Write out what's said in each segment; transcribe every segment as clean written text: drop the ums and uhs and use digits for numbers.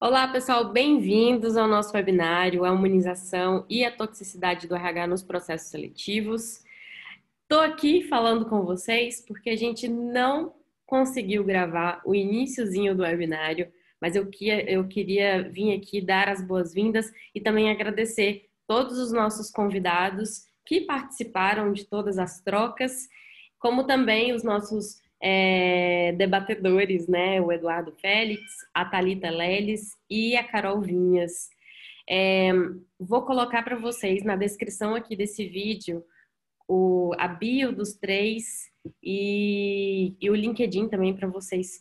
Olá, pessoal, bem-vindos ao nosso webinário, a humanização e a toxicidade do RH nos processos seletivos. Estou aqui falando com vocês porque a gente não conseguiu gravar o iniciozinho do webinário, mas eu queria vir aqui dar as boas-vindas e também agradecer todos os nossos convidados que participaram de todas as trocas, como também os nossos debatedores, né? O Eduardo Félix, a Thalita Leles e a Carol Vinhas. É, Vou colocar para vocês na descrição aqui desse vídeo a bio dos três e o LinkedIn também para vocês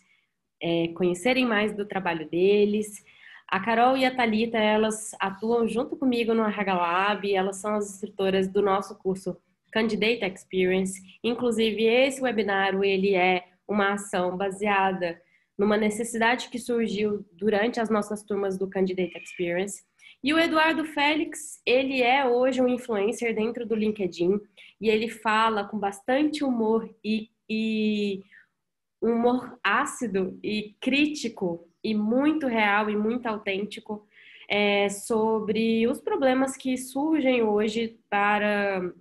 conhecerem mais do trabalho deles. A Carol e a Thalita, elas atuam junto comigo no RH Lab, elas são as instrutoras do nosso curso Candidate Experience. Inclusive, esse webinário, ele é uma ação baseada numa necessidade que surgiu durante as nossas turmas do Candidate Experience. E o Eduardo Félix, ele é hoje um influencer dentro do LinkedIn e ele fala com bastante humor e um humor ácido e crítico e muito real e muito autêntico sobre os problemas que surgem hoje para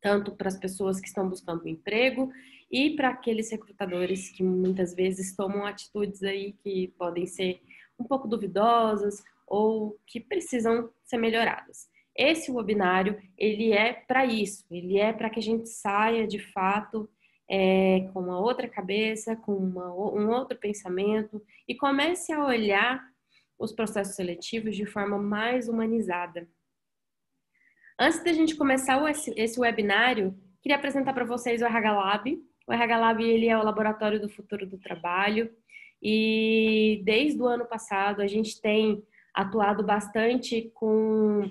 tanto para as pessoas que estão buscando um emprego e para aqueles recrutadores que muitas vezes tomam atitudes aí que podem ser um pouco duvidosas ou que precisam ser melhoradas. Esse webinário, ele é para isso, ele é para que a gente saia de fato com uma outra cabeça, com um outro pensamento e comece a olhar os processos seletivos de forma mais humanizada. Antes da gente começar esse webinário, queria apresentar para vocês o RH Lab. O RH Lab, ele é o Laboratório do Futuro do Trabalho e desde o ano passado a gente tem atuado bastante com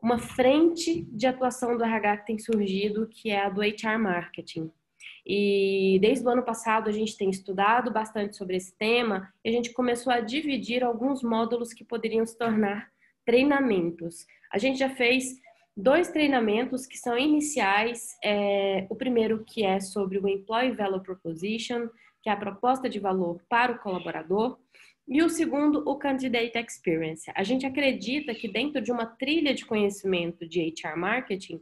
uma frente de atuação do RH que tem surgido, que é a do HR Marketing. E desde o ano passado a gente tem estudado bastante sobre esse tema e a gente começou a dividir alguns módulos que poderiam se tornar treinamentos. A gente já fez dois treinamentos que são iniciais. O primeiro que é sobre o Employee Value Proposition, que é a proposta de valor para o colaborador, e o segundo, o Candidate Experience. A gente acredita que dentro de uma trilha de conhecimento de HR Marketing,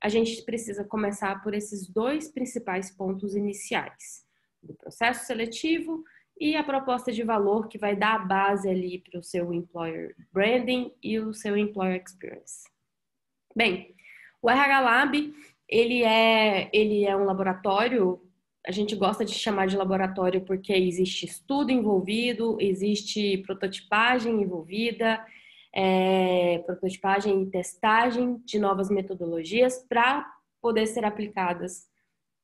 a gente precisa começar por esses dois principais pontos iniciais, do processo seletivo e a proposta de valor que vai dar a base ali para o seu employer branding e o seu employer experience. Bem, o RH Lab, ele é um laboratório, a gente gosta de chamar de laboratório porque existe estudo envolvido, existe prototipagem envolvida, prototipagem e testagem de novas metodologias para poder ser aplicadas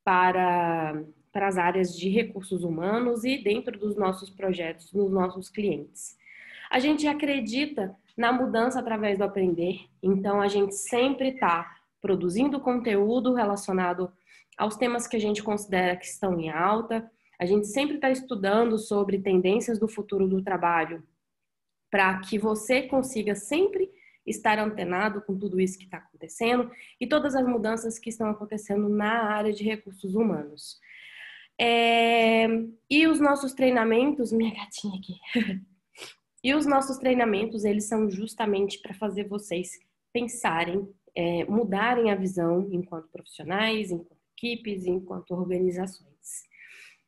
para as áreas de recursos humanos e dentro dos nossos projetos, nos nossos clientes. A gente acredita na mudança através do aprender, então a gente sempre está produzindo conteúdo relacionado aos temas que a gente considera que estão em alta, a gente sempre está estudando sobre tendências do futuro do trabalho, para que você consiga sempre estar antenado com tudo isso que está acontecendo e todas as mudanças que estão acontecendo na área de recursos humanos. E os nossos treinamentos, minha gatinha aqui, e os nossos treinamentos, eles são justamente para fazer vocês pensarem, mudarem a visão enquanto profissionais, enquanto equipes, enquanto organizações.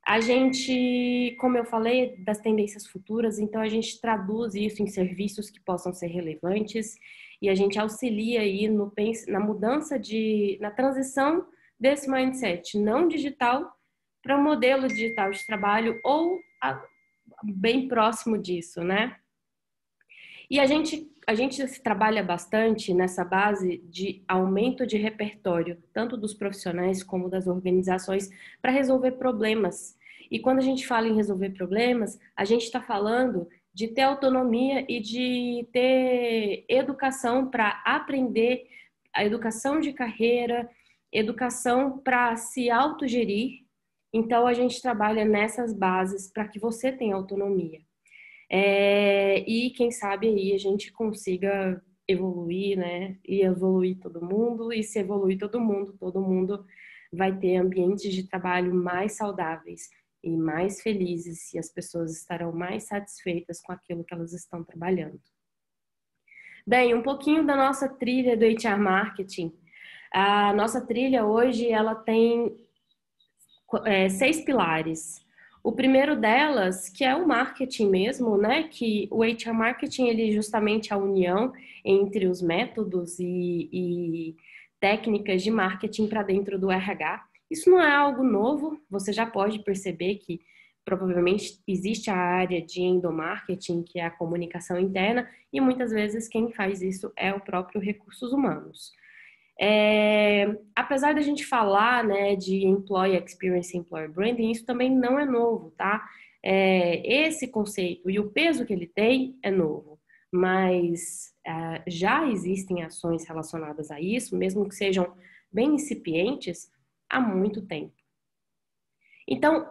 A gente, como eu falei, das tendências futuras, então a gente traduz isso em serviços que possam ser relevantes e a gente auxilia aí na mudança na transição desse mindset não digital para um modelo digital de trabalho ou bem próximo disso, né? E a gente trabalha bastante nessa base de aumento de repertório, tanto dos profissionais como das organizações, para resolver problemas. E quando a gente fala em resolver problemas, a gente está falando de ter autonomia e de ter educação para aprender, a educação de carreira, educação para se autogerir. Então, a gente trabalha nessas bases para que você tenha autonomia. E quem sabe aí a gente consiga evoluir, né? E evoluir todo mundo, e se evoluir todo mundo vai ter ambientes de trabalho mais saudáveis e mais felizes, e as pessoas estarão mais satisfeitas com aquilo que elas estão trabalhando. Bem, um pouquinho da nossa trilha do HR Marketing. A nossa trilha hoje, ela tem 6 pilares. O primeiro delas, que é o marketing mesmo, né? Que o HR Marketing, ele é justamente a união entre os métodos e técnicas de marketing para dentro do RH. Isso não é algo novo, você já pode perceber que provavelmente existe a área de endomarketing, que é a comunicação interna, e muitas vezes quem faz isso é o próprio recursos humanos. Apesar da gente falar, né, de Employee Experience e Employer Branding, isso também não é novo, tá? Esse conceito e o peso que ele tem é novo, mas já existem ações relacionadas a isso, mesmo que sejam bem incipientes, há muito tempo. Então,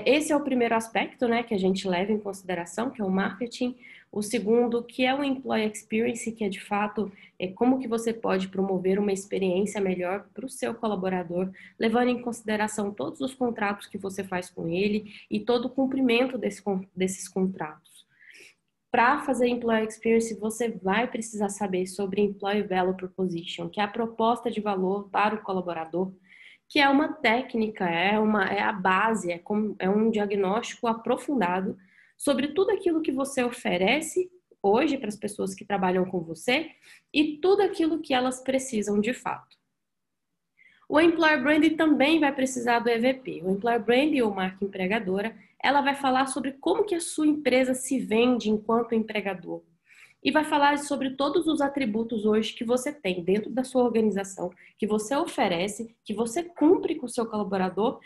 esse é o primeiro aspecto, né, que a gente leva em consideração, que é o marketing. O segundo, que é o Employee Experience, que é de fato como que você pode promover uma experiência melhor para o seu colaborador, levando em consideração todos os contratos que você faz com ele e todo o cumprimento desses contratos. Para fazer Employee Experience, você vai precisar saber sobre Employee Value Proposition, que é a proposta de valor para o colaborador, que é uma técnica, é a base, é um diagnóstico aprofundado sobre tudo aquilo que você oferece hoje para as pessoas que trabalham com você e tudo aquilo que elas precisam de fato. O Employer Branding também vai precisar do EVP. O Employer Branding, ou marca empregadora, ela vai falar sobre como que a sua empresa se vende enquanto empregador. E vai falar sobre todos os atributos hoje que você tem dentro da sua organização, que você oferece, que você cumpre com o seu colaborador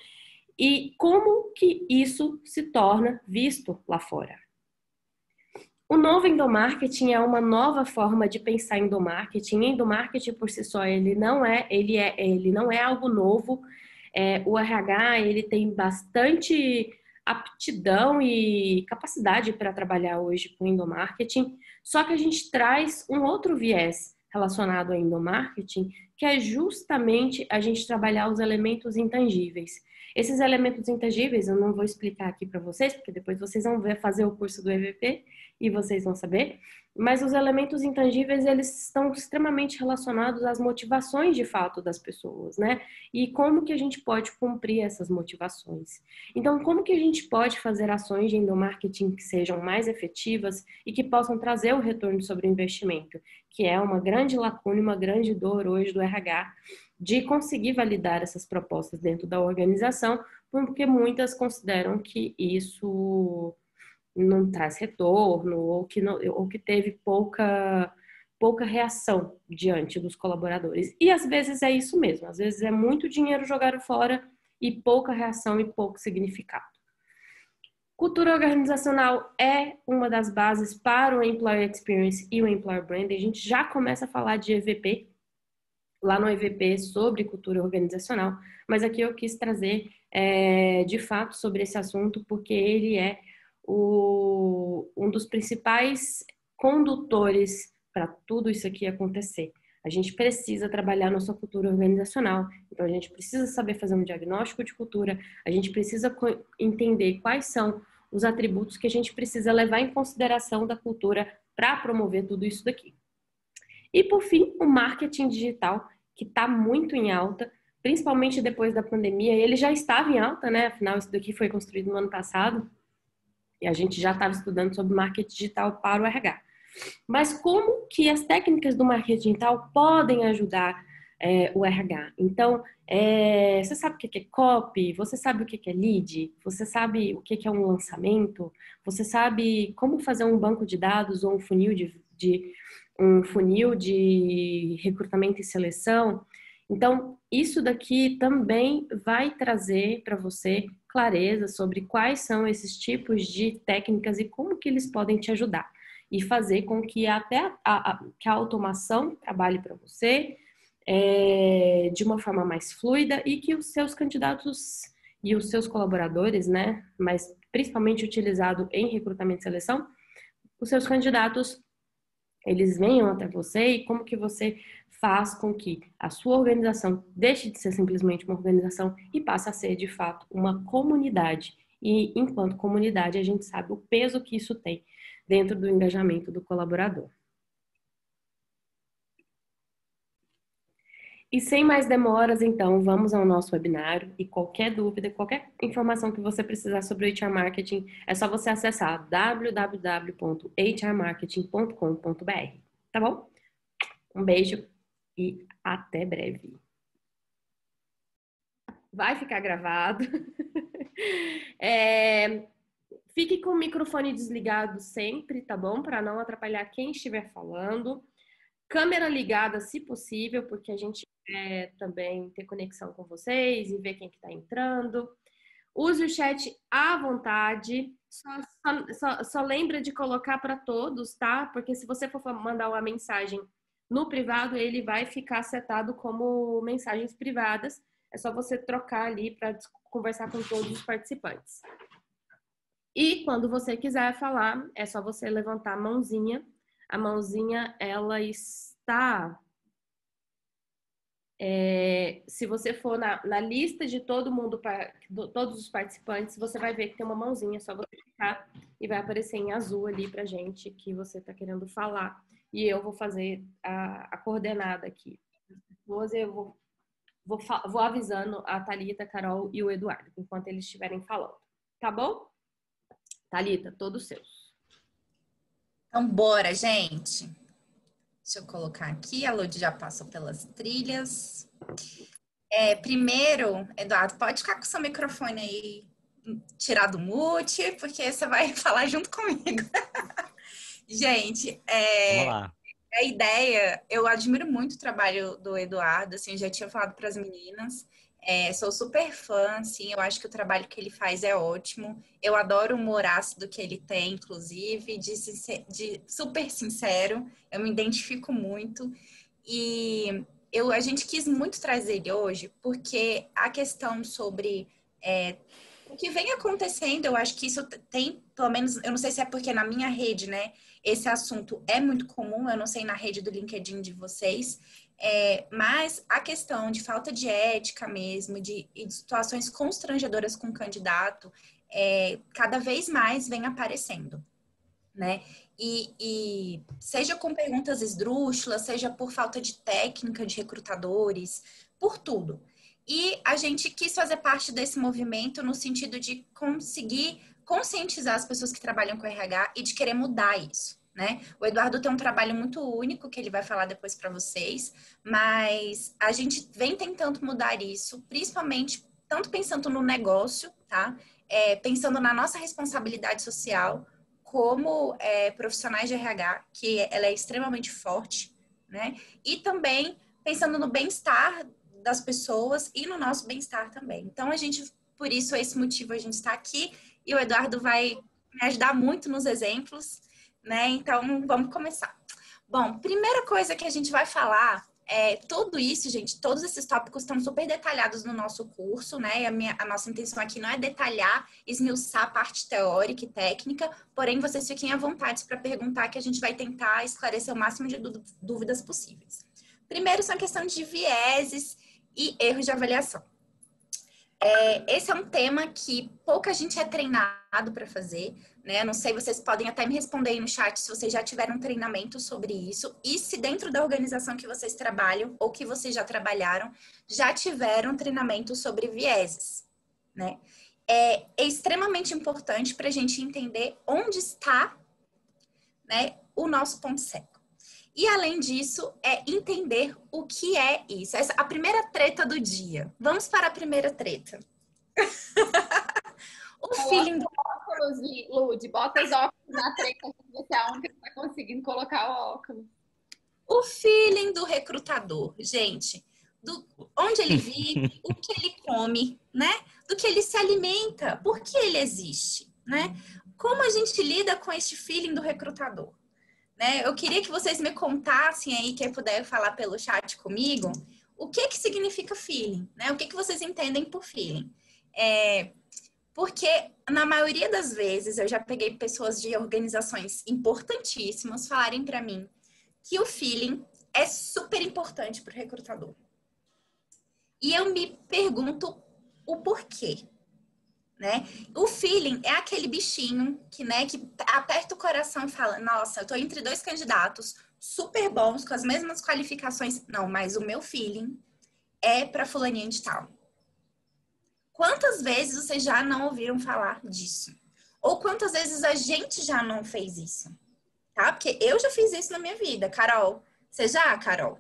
e como que isso se torna visto lá fora. O novo endomarketing é uma nova forma de pensar em endomarketing. Endomarketing por si só ele não é algo novo. O RH ele tem bastante aptidão e capacidade para trabalhar hoje com endomarketing. Só que a gente traz um outro viés relacionado ao endomarketing, que é justamente a gente trabalhar os elementos intangíveis. Esses elementos intangíveis eu não vou explicar aqui para vocês, porque depois vocês vão fazer o curso do EVP e vocês vão saber, mas os elementos intangíveis, eles estão extremamente relacionados às motivações de fato das pessoas, né? E como que a gente pode cumprir essas motivações. Então, como que a gente pode fazer ações de endomarketing que sejam mais efetivas e que possam trazer o retorno sobre o investimento, que é uma grande lacuna, uma grande dor hoje do RH, de conseguir validar essas propostas dentro da organização, porque muitas consideram que isso não traz retorno ou que teve pouca reação diante dos colaboradores. E às vezes é isso mesmo, às vezes é muito dinheiro jogado fora e pouca reação e pouco significado. Cultura organizacional é uma das bases para o Employee Experience e o Employer Branding. A gente já começa a falar de EVP, lá no EVP, sobre cultura organizacional, mas aqui eu quis trazer de fato sobre esse assunto, porque ele é um dos principais condutores para tudo isso aqui acontecer. A gente precisa trabalhar nossa cultura organizacional, então a gente precisa saber fazer um diagnóstico de cultura, a gente precisa entender quais são os atributos que a gente precisa levar em consideração da cultura para promover tudo isso daqui. E por fim, o marketing digital, que está muito em alta, principalmente depois da pandemia. Ele já estava em alta, né? Afinal, isso daqui foi construído no ano passado e a gente já estava estudando sobre marketing digital para o RH. Mas como que as técnicas do marketing digital podem ajudar o RH? Então, você sabe o que é copy? Você sabe o que é lead? Você sabe o que é um lançamento? Você sabe como fazer um banco de dados ou um funil de recrutamento e seleção? Então, isso daqui também vai trazer para você clareza sobre quais são esses tipos de técnicas e como que eles podem te ajudar e fazer com que até que a automação trabalhe para você de uma forma mais fluida e que os seus candidatos e os seus colaboradores, né, mas principalmente utilizado em recrutamento e seleção, os seus candidatos eles venham até você e como que você faz com que a sua organização deixe de ser simplesmente uma organização e passe a ser, de fato, uma comunidade e enquanto comunidade a gente sabe o peso que isso tem dentro do engajamento do colaborador. E sem mais demoras, então, vamos ao nosso webinário e qualquer dúvida, qualquer informação que você precisar sobre o HR Marketing, é só você acessar www.hrmarketing.com.br, tá bom? Um beijo e até breve. Vai ficar gravado. Fique com o microfone desligado sempre, tá bom? Para não atrapalhar quem estiver falando. Câmera ligada, se possível, porque a gente quer também ter conexão com vocês e ver quem que está entrando. Use o chat à vontade. Só lembra de colocar para todos, tá? Porque se você for mandar uma mensagem no privado, ele vai ficar setado como mensagens privadas. É só você trocar ali para conversar com todos os participantes. E quando você quiser falar, é só você levantar a mãozinha. A mãozinha, ela está... se você for na lista de todo mundo, todos os participantes, você vai ver que tem uma mãozinha, é só você clicar e vai aparecer em azul ali pra gente que você está querendo falar. E eu vou fazer a coordenada aqui. Eu vou avisando a Thalita, a Carol e o Eduardo, enquanto eles estiverem falando. Tá bom? Thalita, todos seus. Então, bora, gente. Deixa eu colocar aqui, a Lud já passou pelas trilhas. Primeiro, Eduardo, pode ficar com o seu microfone aí, tirar do mute, porque você vai falar junto comigo. Gente, Vamos lá. a ideia, eu admiro muito o trabalho do Eduardo, assim, já tinha falado para as meninas, sou super fã, assim, eu acho que o trabalho que ele faz é ótimo, eu adoro o humor ácido que ele tem, inclusive, de super sincero, eu me identifico muito, e a gente quis muito trazer ele hoje, porque a questão sobre o que vem acontecendo, eu acho que isso tem, pelo menos, eu não sei se é porque na minha rede, né, esse assunto é muito comum, eu não sei na rede do LinkedIn de vocês, mas a questão de falta de ética mesmo, e de situações constrangedoras com o candidato, cada vez mais vem aparecendo, né? E seja com perguntas esdrúxulas, seja por falta de técnica de recrutadores, por tudo. E a gente quis fazer parte desse movimento no sentido de conseguir conscientizar as pessoas que trabalham com RH e de querer mudar isso, né? O Eduardo tem um trabalho muito único que ele vai falar depois para vocês, mas a gente vem tentando mudar isso, principalmente tanto pensando no negócio, tá? Pensando na nossa responsabilidade social, como profissionais de RH, que ela é extremamente forte, né? E também pensando no bem-estar das pessoas e no nosso bem-estar também. Então, por isso, esse motivo, a gente está aqui e o Eduardo vai me ajudar muito nos exemplos, né? Então, vamos começar. Bom, primeira coisa que a gente vai falar tudo isso, gente, todos esses tópicos estão super detalhados no nosso curso, né? A nossa intenção aqui não é detalhar, esmiuçar a parte teórica e técnica, porém vocês fiquem à vontade para perguntar, que a gente vai tentar esclarecer o máximo de dúvidas possíveis. Primeiro são questões de vieses e erros de avaliação. Esse é um tema que pouca gente é treinado para fazer, né? Não sei, vocês podem até me responder aí no chat se vocês já tiveram treinamento sobre isso e se dentro da organização que vocês trabalham ou que vocês já trabalharam, já tiveram treinamento sobre vieses, né? É extremamente importante para a gente entender onde está, né, o nosso ponto cego. E, além disso, entender o que é isso. Essa é a primeira treta do dia. Vamos para a primeira treta. O feeling do óculos, Lud, bota os óculos na treta, você é a única que está conseguindo colocar o óculos. O feeling do recrutador, gente. Onde ele vive, o que ele come, né? Do que ele se alimenta, por que ele existe, né? Como a gente lida com este feeling do recrutador? Né? Eu queria que vocês me contassem aí, quem puder falar pelo chat comigo, o que significa feeling, né? O que vocês entendem por feeling? Porque, na maioria das vezes, eu já peguei pessoas de organizações importantíssimas falarem para mim que o feeling é super importante para o recrutador. E eu me pergunto o porquê, né? O feeling é aquele bichinho que, né, que aperta o coração e fala, nossa, eu tô entre dois candidatos super bons, com as mesmas qualificações. Não, mas o meu feeling é para fulaninha de tal. Quantas vezes vocês já não ouviram falar disso? Ou quantas vezes a gente já não fez isso? Tá? Porque eu já fiz isso na minha vida, Carol. Você já, Carol?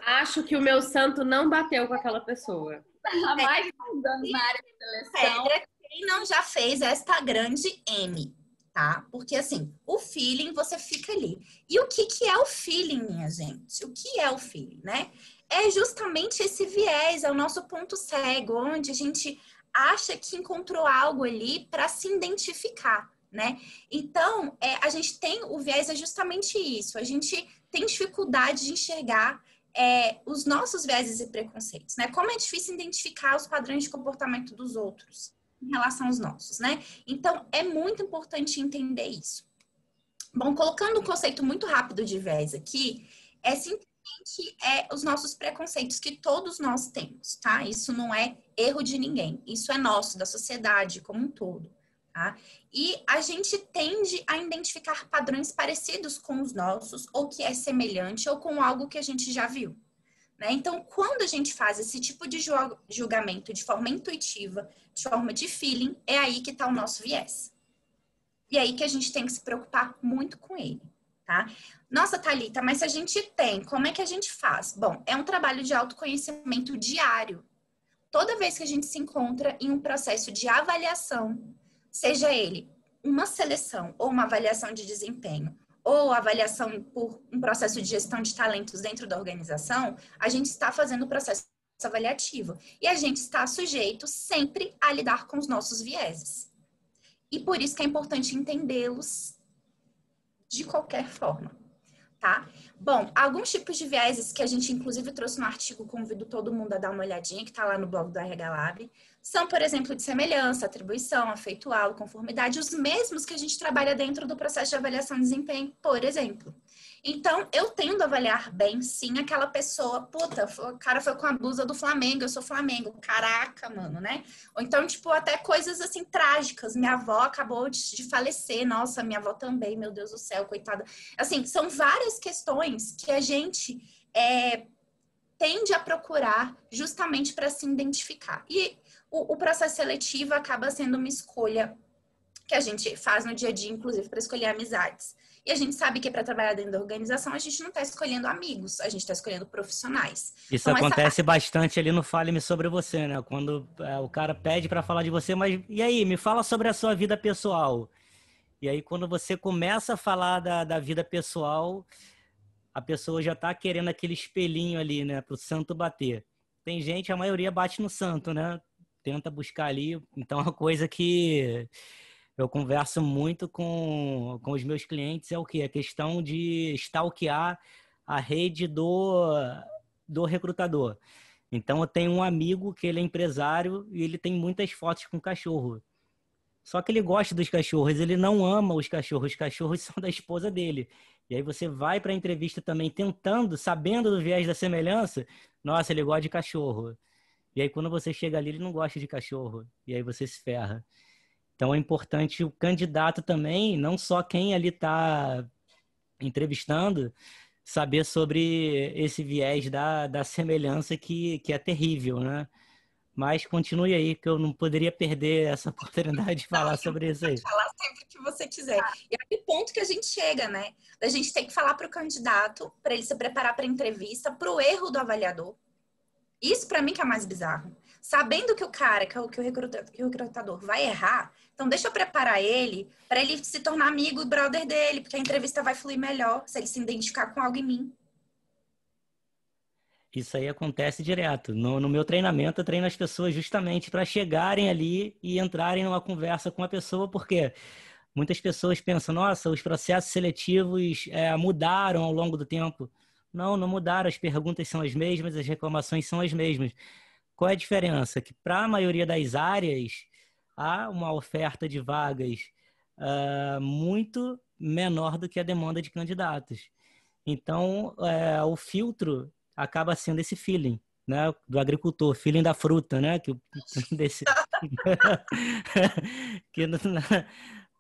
Acho que o meu santo não bateu com aquela pessoa. Há mais de 10 anos na área de seleção. Pedra, quem não já fez esta grande M, tá? Porque assim, o feeling você fica ali. E o que que é o feeling, minha gente? O que é o feeling, né? É justamente esse viés, é o nosso ponto cego, onde a gente acha que encontrou algo ali para se identificar, né? Então, a gente tem o viés é justamente isso. A gente tem dificuldade de enxergar os nossos vieses e preconceitos, né? Como é difícil identificar os padrões de comportamento dos outros em relação aos nossos, né? Então, é muito importante entender isso. Bom, colocando um conceito muito rápido de viés aqui, é simplesmente os nossos preconceitos que todos nós temos, tá? Isso não é erro de ninguém, isso é nosso, da sociedade como um todo, tá? E a gente tende a identificar padrões parecidos com os nossos, ou que é semelhante, ou com algo que a gente já viu, né? Então, quando a gente faz esse tipo de julgamento de forma intuitiva, de forma de feeling, é aí que está o nosso viés. E é aí que a gente tem que se preocupar muito com ele, tá? Nossa, Thalita, mas se a gente tem, como é que a gente faz? Bom, é um trabalho de autoconhecimento diário. Toda vez que a gente se encontra em um processo de avaliação, seja ele uma seleção ou uma avaliação de desempenho, ou avaliação por um processo de gestão de talentos dentro da organização, a gente está fazendo o processo avaliativo. E a gente está sujeito sempre a lidar com os nossos vieses. E por isso que é importante entendê-los de qualquer forma, tá? Bom, alguns tipos de vieses que a gente inclusive trouxe no artigo, convido todo mundo a dar uma olhadinha, que tá lá no blog do RH Lab, são, por exemplo, de semelhança, atribuição, afeitual, conformidade, os mesmos que a gente trabalha dentro do processo de avaliação de desempenho, por exemplo. Então, eu tendo a avaliar bem, sim, aquela pessoa, puta, o cara foi com a blusa do Flamengo, eu sou Flamengo, caraca, mano, né? Ou então, tipo, até coisas, assim, trágicas, minha avó acabou de falecer, nossa, minha avó também, meu Deus do céu, coitada. Assim, são várias questões que a gente tende a procurar justamente para se identificar. E o processo seletivo acaba sendo uma escolha que a gente faz no dia a dia, inclusive, para escolher amizades. E a gente sabe que para trabalhar dentro da organização, a gente não está escolhendo amigos, a gente está escolhendo profissionais. Isso então, acontece bastante ali no Fale-me Sobre Você, né? Quando o cara pede para falar de você, mas e aí, me fala sobre a sua vida pessoal. E aí, quando você começa a falar da vida pessoal, a pessoa já está querendo aquele espelhinho ali, né? Para o santo bater. Tem gente, a maioria bate no santo, né? Tenta buscar ali. Então, é uma coisa que eu converso muito com os meus clientes é o quê? A questão de stalkear a rede do recrutador. Então, eu tenho um amigo que ele é empresário e ele tem muitas fotos com cachorro. Só que ele gosta dos cachorros, ele não ama os cachorros são da esposa dele. E aí você vai para a entrevista também tentando, sabendo do viés da semelhança, nossa, ele gosta de cachorro. E aí quando você chega ali, ele não gosta de cachorro. E aí você se ferra. Então é importante o candidato também, não só quem ali está entrevistando, saber sobre esse viés da semelhança que é terrível, né? Mas continue aí, que eu não poderia perder essa oportunidade de falar sobre isso aí. Pode falar sempre que você quiser. E é aquele ponto que a gente chega, né? A gente tem que falar para o candidato, para ele se preparar para a entrevista, para o erro do avaliador. Isso para mim que é mais bizarro. Sabendo que o cara, que o recrutador vai errar, então deixa eu preparar ele para ele se tornar amigo e brother dele, porque a entrevista vai fluir melhor se ele se identificar com algo em mim. Isso aí acontece direto. No meu treinamento, eu treino as pessoas justamente para chegarem ali e entrarem numa conversa com a pessoa, porque muitas pessoas pensam, nossa, os processos seletivos mudaram ao longo do tempo. Não, não mudaram, as perguntas são as mesmas, as reclamações são as mesmas. Qual é a diferença? Que para a maioria das áreas, há uma oferta de vagas muito menor do que a demanda de candidatos. Então, o filtro acaba sendo esse feeling. né, do agricultor, feeling da fruta, né? Desse, que,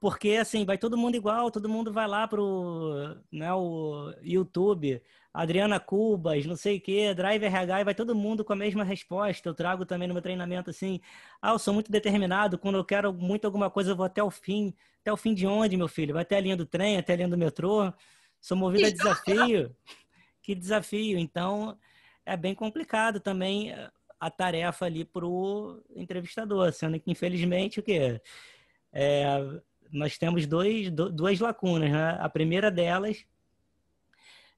porque, assim, vai todo mundo igual, todo mundo vai lá pro, né, o YouTube, Adriana Cubas, não sei o quê, Drive RH, e vai todo mundo com a mesma resposta. Eu trago também no meu treinamento, assim, eu sou muito determinado, quando eu quero muito alguma coisa, eu vou até o fim. Até o fim de onde, meu filho? Vai até a linha do trem, até a linha do metrô? Sou movido a desafio. Que desafio. Então, é bem complicado também a tarefa ali pro entrevistador, sendo que, infelizmente, o quê? Nós temos duas lacunas, né? A primeira delas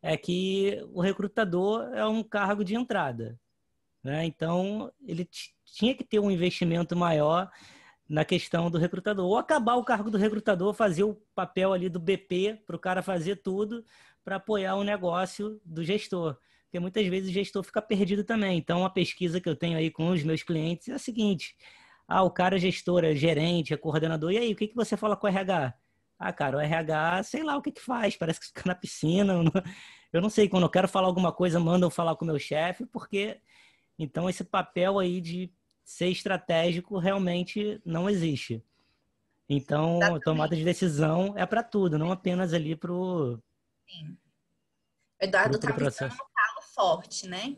é que o recrutador é um cargo de entrada, né? Então, ele tinha que ter um investimento maior na questão do recrutador. Ou acabar o cargo do recrutador, fazer o papel ali do BP para o cara fazer tudo para apoiar o negócio do gestor. Porque muitas vezes o gestor fica perdido também. Então, a pesquisa que eu tenho aí com os meus clientes é a seguinte: o cara é gestor, é gerente, é coordenador, e aí, o que você fala com o RH? Cara, o RH, sei lá o que faz, parece que fica na piscina. Eu não sei, quando eu quero falar alguma coisa, mandam falar com o meu chefe, porque então esse papel aí de ser estratégico realmente não existe. Então, a tomada de decisão é para tudo, não apenas ali para o Eduardo tá pisando processo. no calo forte, né?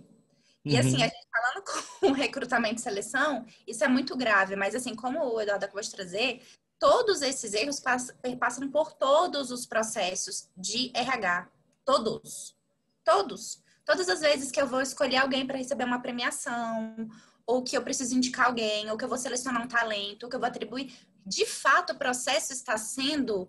E assim, a gente falando com recrutamento e seleção, isso é muito grave, mas assim, como o Eduardo acabou de trazer, todos esses erros passam por todos os processos de RH. Todos. Todos. Todas as vezes que eu vou escolher alguém para receber uma premiação, ou que eu preciso indicar alguém, ou que eu vou selecionar um talento, ou que eu vou atribuir, de fato o processo está sendo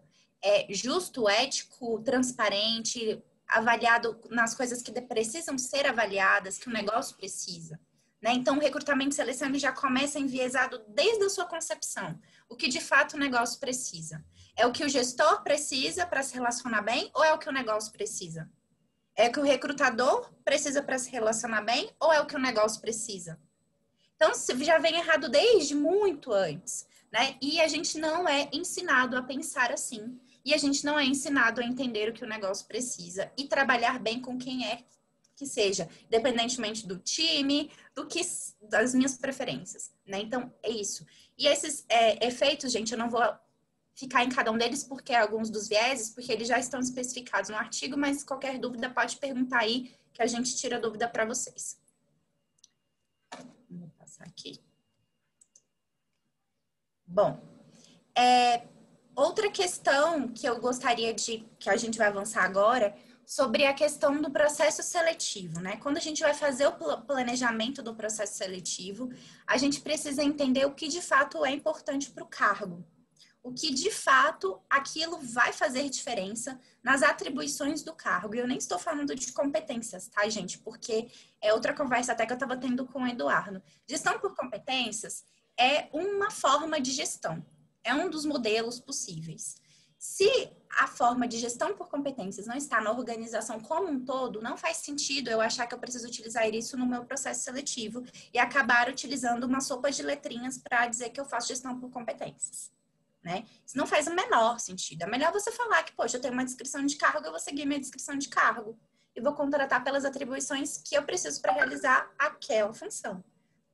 justo, ético, transparente, avaliado nas coisas que precisam ser avaliadas, que o negócio precisa. Né? Então, o recrutamento e seleção ele já começa enviesado desde a sua concepção. O que de fato o negócio precisa? É o que o gestor precisa para se relacionar bem ou é o que o negócio precisa? É o que o recrutador precisa para se relacionar bem ou é o que o negócio precisa? Então, já vem errado desde muito antes. Né? E a gente não é ensinado a pensar assim. E a gente não é ensinado a entender o que o negócio precisa e trabalhar bem com quem é que seja, independentemente do time, das minhas preferências, né? Então, é isso. E esses efeitos, gente, eu não vou ficar em cada um deles porque alguns dos vieses, porque eles já estão especificados no artigo, mas qualquer dúvida pode perguntar aí que a gente tira a dúvida para vocês. Vou passar aqui. Bom, outra questão que eu gostaria que a gente vai avançar agora, sobre a questão do processo seletivo, né? Quando a gente vai fazer o planejamento do processo seletivo, a gente precisa entender o que de fato é importante para o cargo. O que de fato aquilo vai fazer diferença nas atribuições do cargo. E eu nem estou falando de competências, tá, gente? Porque é outra conversa até que eu estava tendo com o Eduardo. Gestão por competências é uma forma de gestão. É um dos modelos possíveis. Se a forma de gestão por competências não está na organização como um todo, não faz sentido eu achar que eu preciso utilizar isso no meu processo seletivo e acabar utilizando uma sopa de letrinhas para dizer que eu faço gestão por competências. Né? Isso não faz o menor sentido. É melhor você falar que, poxa, eu tenho uma descrição de cargo, eu vou seguir minha descrição de cargo e vou contratar pelas atribuições que eu preciso para realizar aquela função,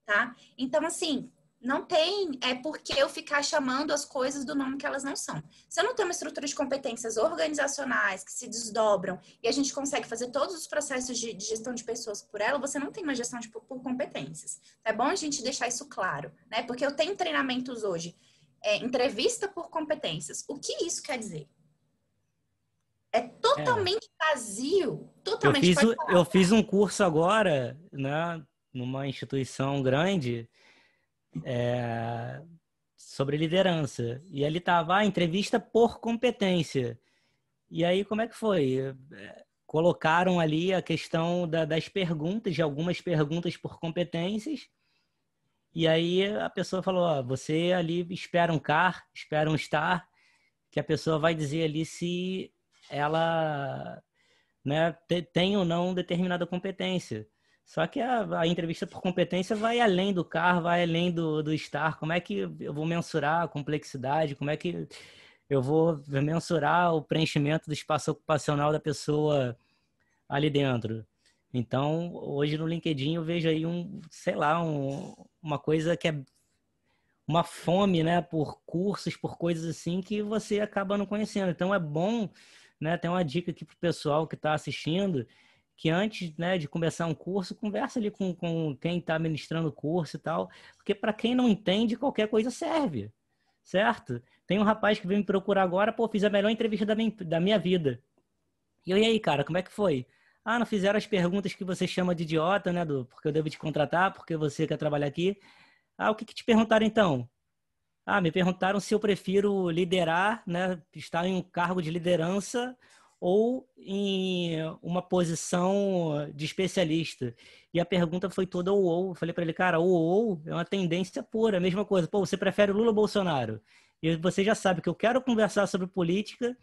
tá? Então, assim, não tem por que eu ficar chamando as coisas do nome que elas não são. Se eu não tenho uma estrutura de competências organizacionais que se desdobram e a gente consegue fazer todos os processos de gestão de pessoas por ela, você não tem uma gestão por competências. É bom a gente deixar isso claro, né? Porque eu tenho treinamentos hoje, entrevista por competências. O que isso quer dizer? É totalmente vazio. Totalmente. Eu fiz um curso agora, né, numa instituição grande, sobre liderança. E ali estava entrevista por competência. E aí, como é que foi? Colocaram ali a questão das perguntas, de algumas perguntas por competências. E aí a pessoa falou, você ali espera um CAR, espera um STAR, que a pessoa vai dizer ali se ela, né, tem ou não determinada competência. Só que a entrevista por competência vai além do CAR, vai além do STAR. Como é que eu vou mensurar a complexidade? Como é que eu vou mensurar o preenchimento do espaço ocupacional da pessoa ali dentro? Então, hoje no LinkedIn eu vejo aí sei lá, uma coisa que é uma fome, né, por cursos, por coisas assim que você acaba não conhecendo. Então é bom, né, tem uma dica aqui pro pessoal que está assistindo, que antes, né, de começar um curso, conversa ali com quem está ministrando o curso e tal, porque para quem não entende, qualquer coisa serve, certo? Tem um rapaz que veio me procurar agora, pô, fiz a melhor entrevista da minha vida. E eu, e aí, cara, como é que foi? Ah, não fizeram as perguntas que você chama de idiota, né, porque eu devo te contratar, porque você quer trabalhar aqui. Ah, o que que te perguntaram então? Ah, me perguntaram se eu prefiro liderar, né, estar em um cargo de liderança ou em uma posição de especialista. E a pergunta foi toda ou. Eu falei para ele, cara, ou é uma tendência pura, a mesma coisa. Pô, você prefere Lula ou Bolsonaro? E você já sabe que eu quero conversar sobre política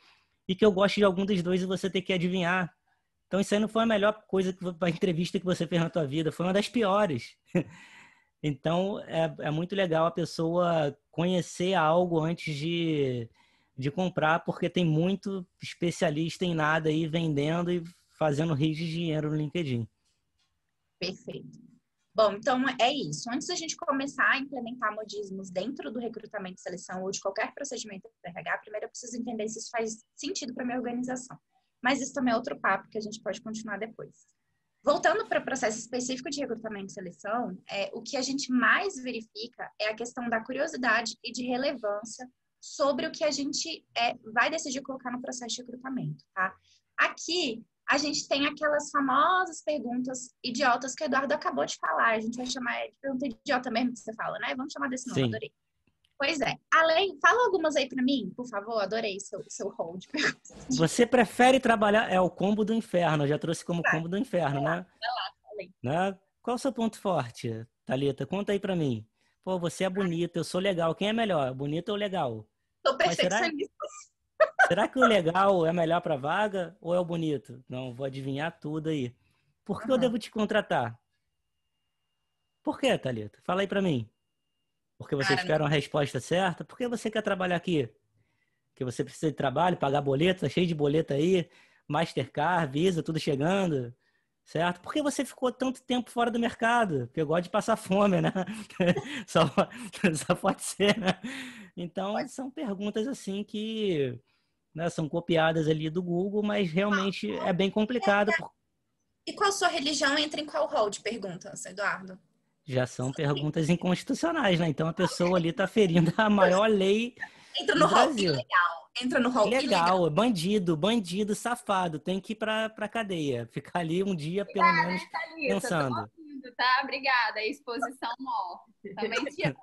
e que eu gosto de algum dos dois e você tem que adivinhar. Então isso aí não foi a melhor coisa para a entrevista que você fez na tua vida, foi uma das piores. Então, é muito legal a pessoa conhecer algo antes de comprar, porque tem muito especialista em nada aí vendendo e fazendo rios de dinheiro no LinkedIn. Perfeito. Bom, então é isso. Antes da gente começar a implementar modismos dentro do recrutamento e seleção ou de qualquer procedimento do RH, primeiro eu preciso entender se isso faz sentido para a minha organização. Mas isso também é outro papo que a gente pode continuar depois. Voltando para o processo específico de recrutamento e seleção, o que a gente mais verifica é a questão da curiosidade e de relevância sobre o que a gente vai decidir colocar no processo de recrutamento, tá? Aqui, a gente tem aquelas famosas perguntas idiotas que o Eduardo acabou de falar. A gente vai chamar de pergunta idiota mesmo que você fala, né? Vamos chamar desse nome, Sim. adorei. Pois é. Fala algumas aí para mim, por favor. Adorei seu hold. Você prefere trabalhar... É o combo do inferno, eu já trouxe como combo do inferno, né? Falei. Né? Qual é o seu ponto forte, Thalita? Conta aí pra mim. Pô, você é bonita, eu sou legal. Quem é melhor, bonito ou legal? Tô Mas perfeccionista. será que o legal é melhor pra vaga ou é o bonito? Não, vou adivinhar tudo aí. Por que eu devo te contratar? Por que, Thalita? Fala aí pra mim. Porque você Cara, espera uma resposta certa? Por que você quer trabalhar aqui? Porque você precisa de trabalho, pagar boleto, tá cheio de boleto aí, Mastercard, Visa, tudo chegando, certo? Por que você ficou tanto tempo fora do mercado? Porque eu gosto de passar fome, né? Só, só pode ser, né? Então, são perguntas assim que, né, são copiadas ali do Google, mas realmente é bem complicado. E qual sua religião entra em qual hold? Pergunta, Eduardo. Já são perguntas inconstitucionais, né? Então a pessoa ali está ferindo a maior lei Entra do no hall Brasil. ilegal. Entra no hall ilegal. Ilegal, bandido, safado, tem que ir pra cadeia. Ficar ali um dia, pelo Obrigada, menos, Thalita. Tô pensando. ouvindo, tá? Obrigada. Exposição morte. Também te amo.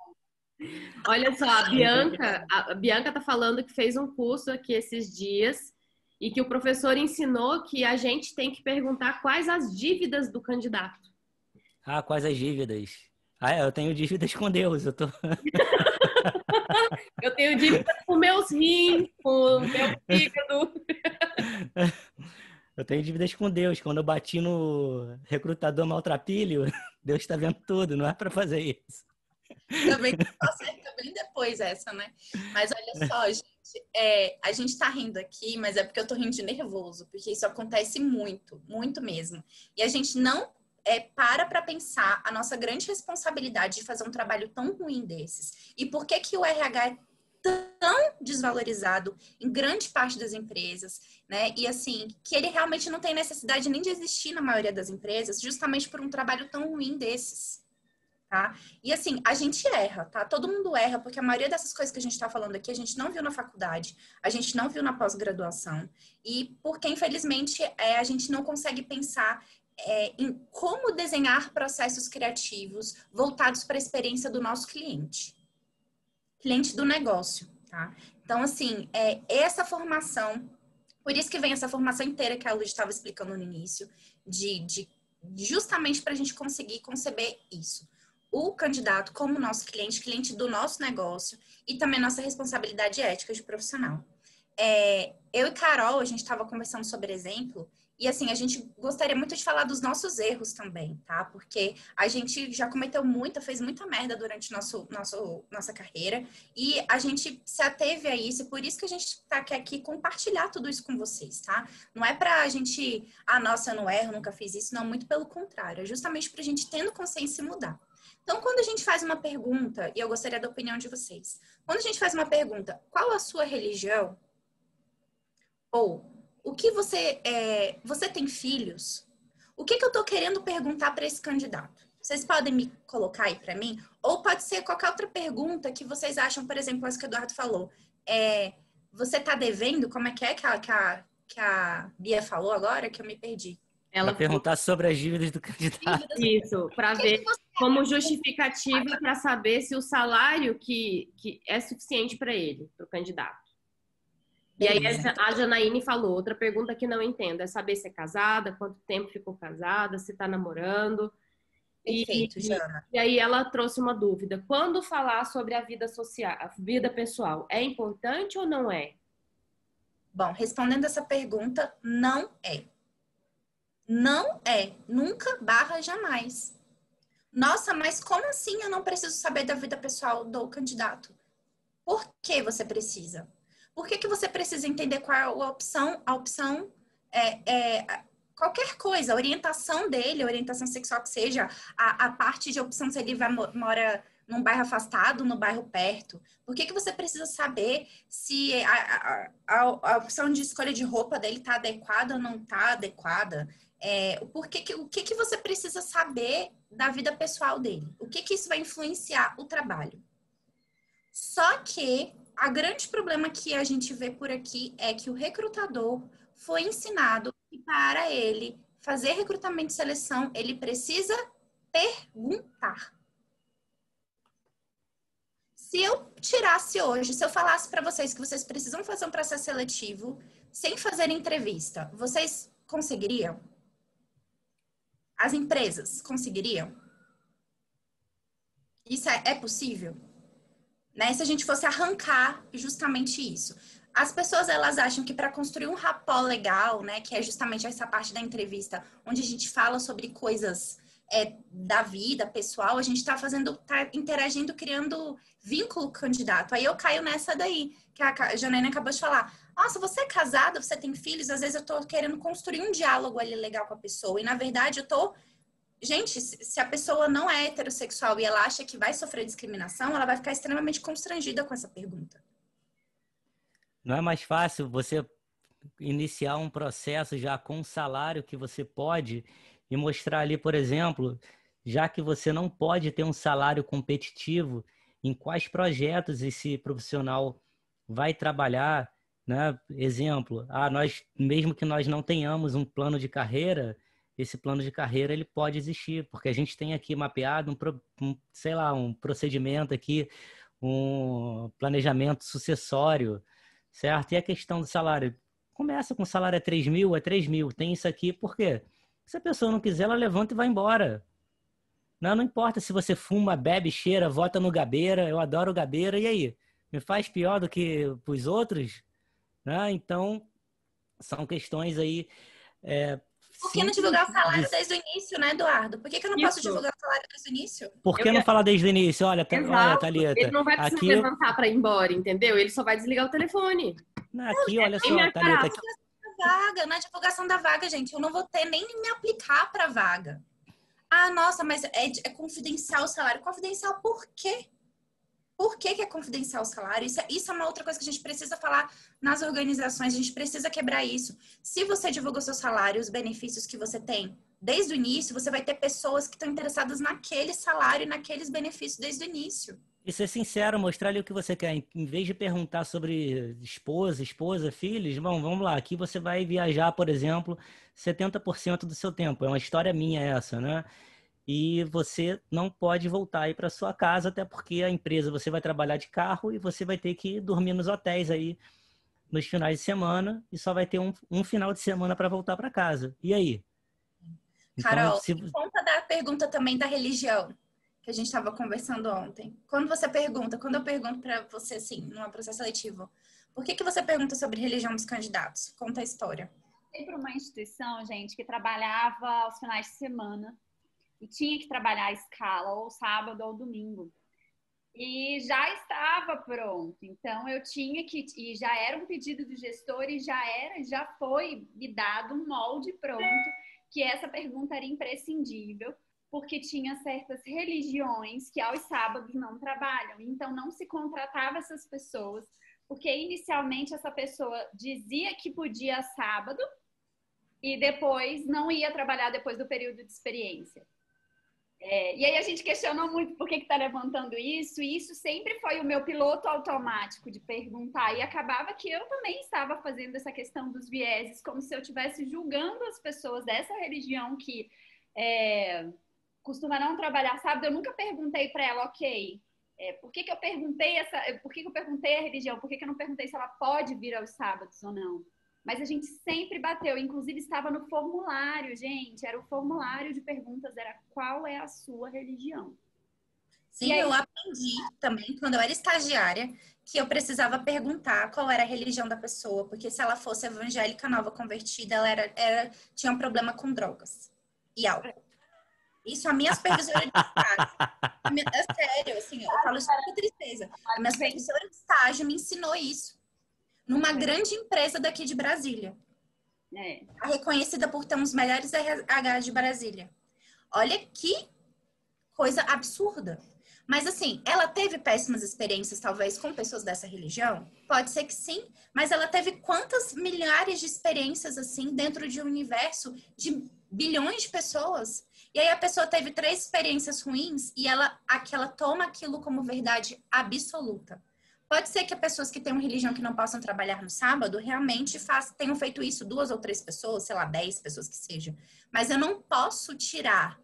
Olha só, a Bianca tá falando que fez um curso aqui esses dias e que o professor ensinou que a gente tem que perguntar quais as dívidas do candidato. Ah, quais as dívidas? Ah, eu tenho dívidas com Deus. Eu tenho dívidas com meus rins, com meu fígado. Eu tenho dívidas com Deus. Quando eu bati no recrutador maltrapilho, Deus está vendo tudo, não é para fazer isso. Também acerta bem depois essa, né? Mas olha só, gente, a gente tá rindo aqui, mas é porque eu tô rindo de nervoso, porque isso acontece muito, muito mesmo. E a gente não para pensar a nossa grande responsabilidade de fazer um trabalho tão ruim desses. E por que que o RH é tão desvalorizado em grande parte das empresas, né? E assim, que ele realmente não tem necessidade nem de existir na maioria das empresas, justamente por um trabalho tão ruim desses. Tá? E assim, a gente erra, tá? Todo mundo erra, porque a maioria dessas coisas que a gente está falando aqui, a gente não viu na faculdade, a gente não viu na pós-graduação, e porque, infelizmente, a gente não consegue pensar em como desenhar processos criativos voltados para a experiência do nosso cliente do negócio, tá? Então, assim, essa formação, por isso que vem essa formação inteira que a Luz estava explicando no início, justamente para a gente conseguir conceber isso. O candidato como nosso cliente do nosso negócio e também nossa responsabilidade ética de profissional. Eu e Carol, a gente estava conversando sobre exemplo E assim, a gente gostaria muito de falar dos nossos erros também, tá? Porque a gente já cometeu fez muita merda durante nossa carreira e a gente se ateve a isso, e por isso que a gente tá aqui compartilhar tudo isso com vocês, tá? Não é pra gente, nossa, eu não erro, nunca fiz isso, não, muito pelo contrário, é justamente pra gente tendo consciência e mudar. Então, quando a gente faz uma pergunta, e eu gostaria da opinião de vocês, quando a gente faz uma pergunta, qual a sua religião? Ou o que você tem filhos? O que eu tô querendo perguntar para esse candidato? Vocês podem me colocar aí para mim? Ou pode ser qualquer outra pergunta que vocês acham, por exemplo, isso que o Eduardo falou. Você tá devendo? Como é que a Bia falou agora? Que eu me perdi. Ela perguntar sobre as dívidas do candidato. Isso, para ver como justificativa para saber se o salário que é suficiente para ele, para o candidato. E aí a Janaíne falou, outra pergunta que não entendo, é saber se é casada, quanto tempo ficou casada, se está namorando. Perfeito, Jana. E aí ela trouxe uma dúvida. Quando falar sobre a vida social, a vida pessoal, é importante ou não é? Bom, respondendo essa pergunta, não é. Não é. Nunca / jamais. Nossa, mas como assim eu não preciso saber da vida pessoal do candidato? Por que você precisa? Por que você precisa entender qual é a opção? A opção qualquer coisa, a orientação dele, a orientação sexual que seja, a parte de opção se ele mora num bairro afastado, no bairro perto. Por que você precisa saber se a opção de escolha de roupa dele está adequada ou não está adequada? O que você precisa saber da vida pessoal dele? O que isso vai influenciar o trabalho? Só que a grande problema que a gente vê por aqui é que o recrutador foi ensinado que para ele fazer recrutamento e seleção, ele precisa perguntar. Se eu tirasse hoje, se eu falasse para vocês que vocês precisam fazer um processo seletivo sem fazer entrevista, vocês conseguiriam? As empresas conseguiriam? Isso é possível? Né? Se a gente fosse arrancar justamente isso. As pessoas, elas acham que para construir um rapport legal, né, que é justamente essa parte da entrevista, onde a gente fala sobre coisas da vida pessoal, a gente tá interagindo, criando vínculo com o candidato. Aí eu caio nessa daí, que a Janaína acabou de falar. Nossa, você é casada, você tem filhos, às vezes eu tô querendo construir um diálogo ali legal com a pessoa, e na verdade eu tô... Gente, se a pessoa não é heterossexual e ela acha que vai sofrer discriminação, ela vai ficar extremamente constrangida com essa pergunta. Não é mais fácil você iniciar um processo já com um salário que você pode e mostrar ali, por exemplo, já que você não pode ter um salário competitivo, em quais projetos esse profissional vai trabalhar, né? Exemplo, mesmo que nós não tenhamos um plano de carreira, esse plano de carreira ele pode existir, porque a gente tem aqui mapeado um procedimento aqui, um planejamento sucessório, certo? E a questão do salário? Começa com salário é 3 mil, tem isso aqui, por quê? Se a pessoa não quiser, ela levanta e vai embora. Não importa se você fuma, bebe, cheira, vota no Gabeira, eu adoro o Gabeira, e aí? Me faz pior do que os outros? Né? Então, são questões aí... Por que não divulgar o salário desde o início, né, Eduardo? Por que eu não posso divulgar o salário desde o início? Por que não falar desde o início? Olha, Thalita. Ele não vai precisar levantar para ir embora, entendeu? Ele só vai desligar o telefone. Aqui, olha só, Thalita. Aqui. Na divulgação da vaga, gente, eu não vou ter nem me aplicar para a vaga. Nossa, mas é confidencial o salário. Confidencial por quê? Por que é confidencial o salário? Isso é uma outra coisa que a gente precisa falar nas organizações, a gente precisa quebrar isso. Se você divulga o seu salário, os benefícios que você tem desde o início, você vai ter pessoas que estão interessadas naquele salário e naqueles benefícios desde o início. E ser sincero, mostrar ali o que você quer. Em vez de perguntar sobre esposa, filhos, vamos lá. Aqui você vai viajar, por exemplo, 70% do seu tempo. É uma história minha essa, né? E você não pode voltar aí para sua casa, até porque a empresa, você vai trabalhar de carro e você vai ter que dormir nos hotéis aí nos finais de semana e só vai ter um final de semana para voltar para casa. E aí? Carol, por conta da pergunta também da religião, que a gente estava conversando ontem. Quando eu pergunto para você, assim, num processo seletivo, por que você pergunta sobre religião dos candidatos? Conta a história. passei por uma instituição, gente, que trabalhava aos finais de semana e tinha que trabalhar à escala, ou sábado ou domingo. E já estava pronto. Então, eu tinha que... E já era um pedido do gestor e já foi me dado um molde pronto, que essa pergunta era imprescindível, porque tinha certas religiões que aos sábados não trabalham. Então, não se contratava essas pessoas, porque inicialmente essa pessoa dizia que podia sábado e depois não ia trabalhar depois do período de experiência. E aí a gente questionou muito por que está levantando isso, e isso sempre foi o meu piloto automático de perguntar, e acabava que eu também estava fazendo essa questão dos vieses, como se eu estivesse julgando as pessoas dessa religião que costuma não trabalhar sábado. Eu nunca perguntei para ela, ok, por que eu perguntei a religião, por que eu não perguntei se ela pode vir aos sábados ou não? Mas a gente sempre bateu, inclusive estava no formulário, gente, era o formulário de perguntas, era qual é a sua religião? Sim, eu aprendi também, quando eu era estagiária, que eu precisava perguntar qual era a religião da pessoa, porque se ela fosse evangélica nova convertida, ela tinha um problema com drogas e álcool. Isso a minha supervisora de estágio, é sério, assim, eu falo isso com tristeza. A minha supervisora de estágio me ensinou isso. Numa grande empresa daqui de Brasília. Reconhecida por ter um dos melhores RH de Brasília. Olha que coisa absurda. Mas assim, ela teve péssimas experiências, talvez, com pessoas dessa religião? Pode ser que sim. Mas ela teve quantas milhares de experiências, assim, dentro de um universo de bilhões de pessoas? E aí a pessoa teve 3 experiências ruins e ela toma aquilo como verdade absoluta. Pode ser que pessoas que têm uma religião que não possam trabalhar no sábado realmente tenham feito isso 2 ou 3 pessoas, sei lá, 10 pessoas que sejam. Mas eu não posso tirar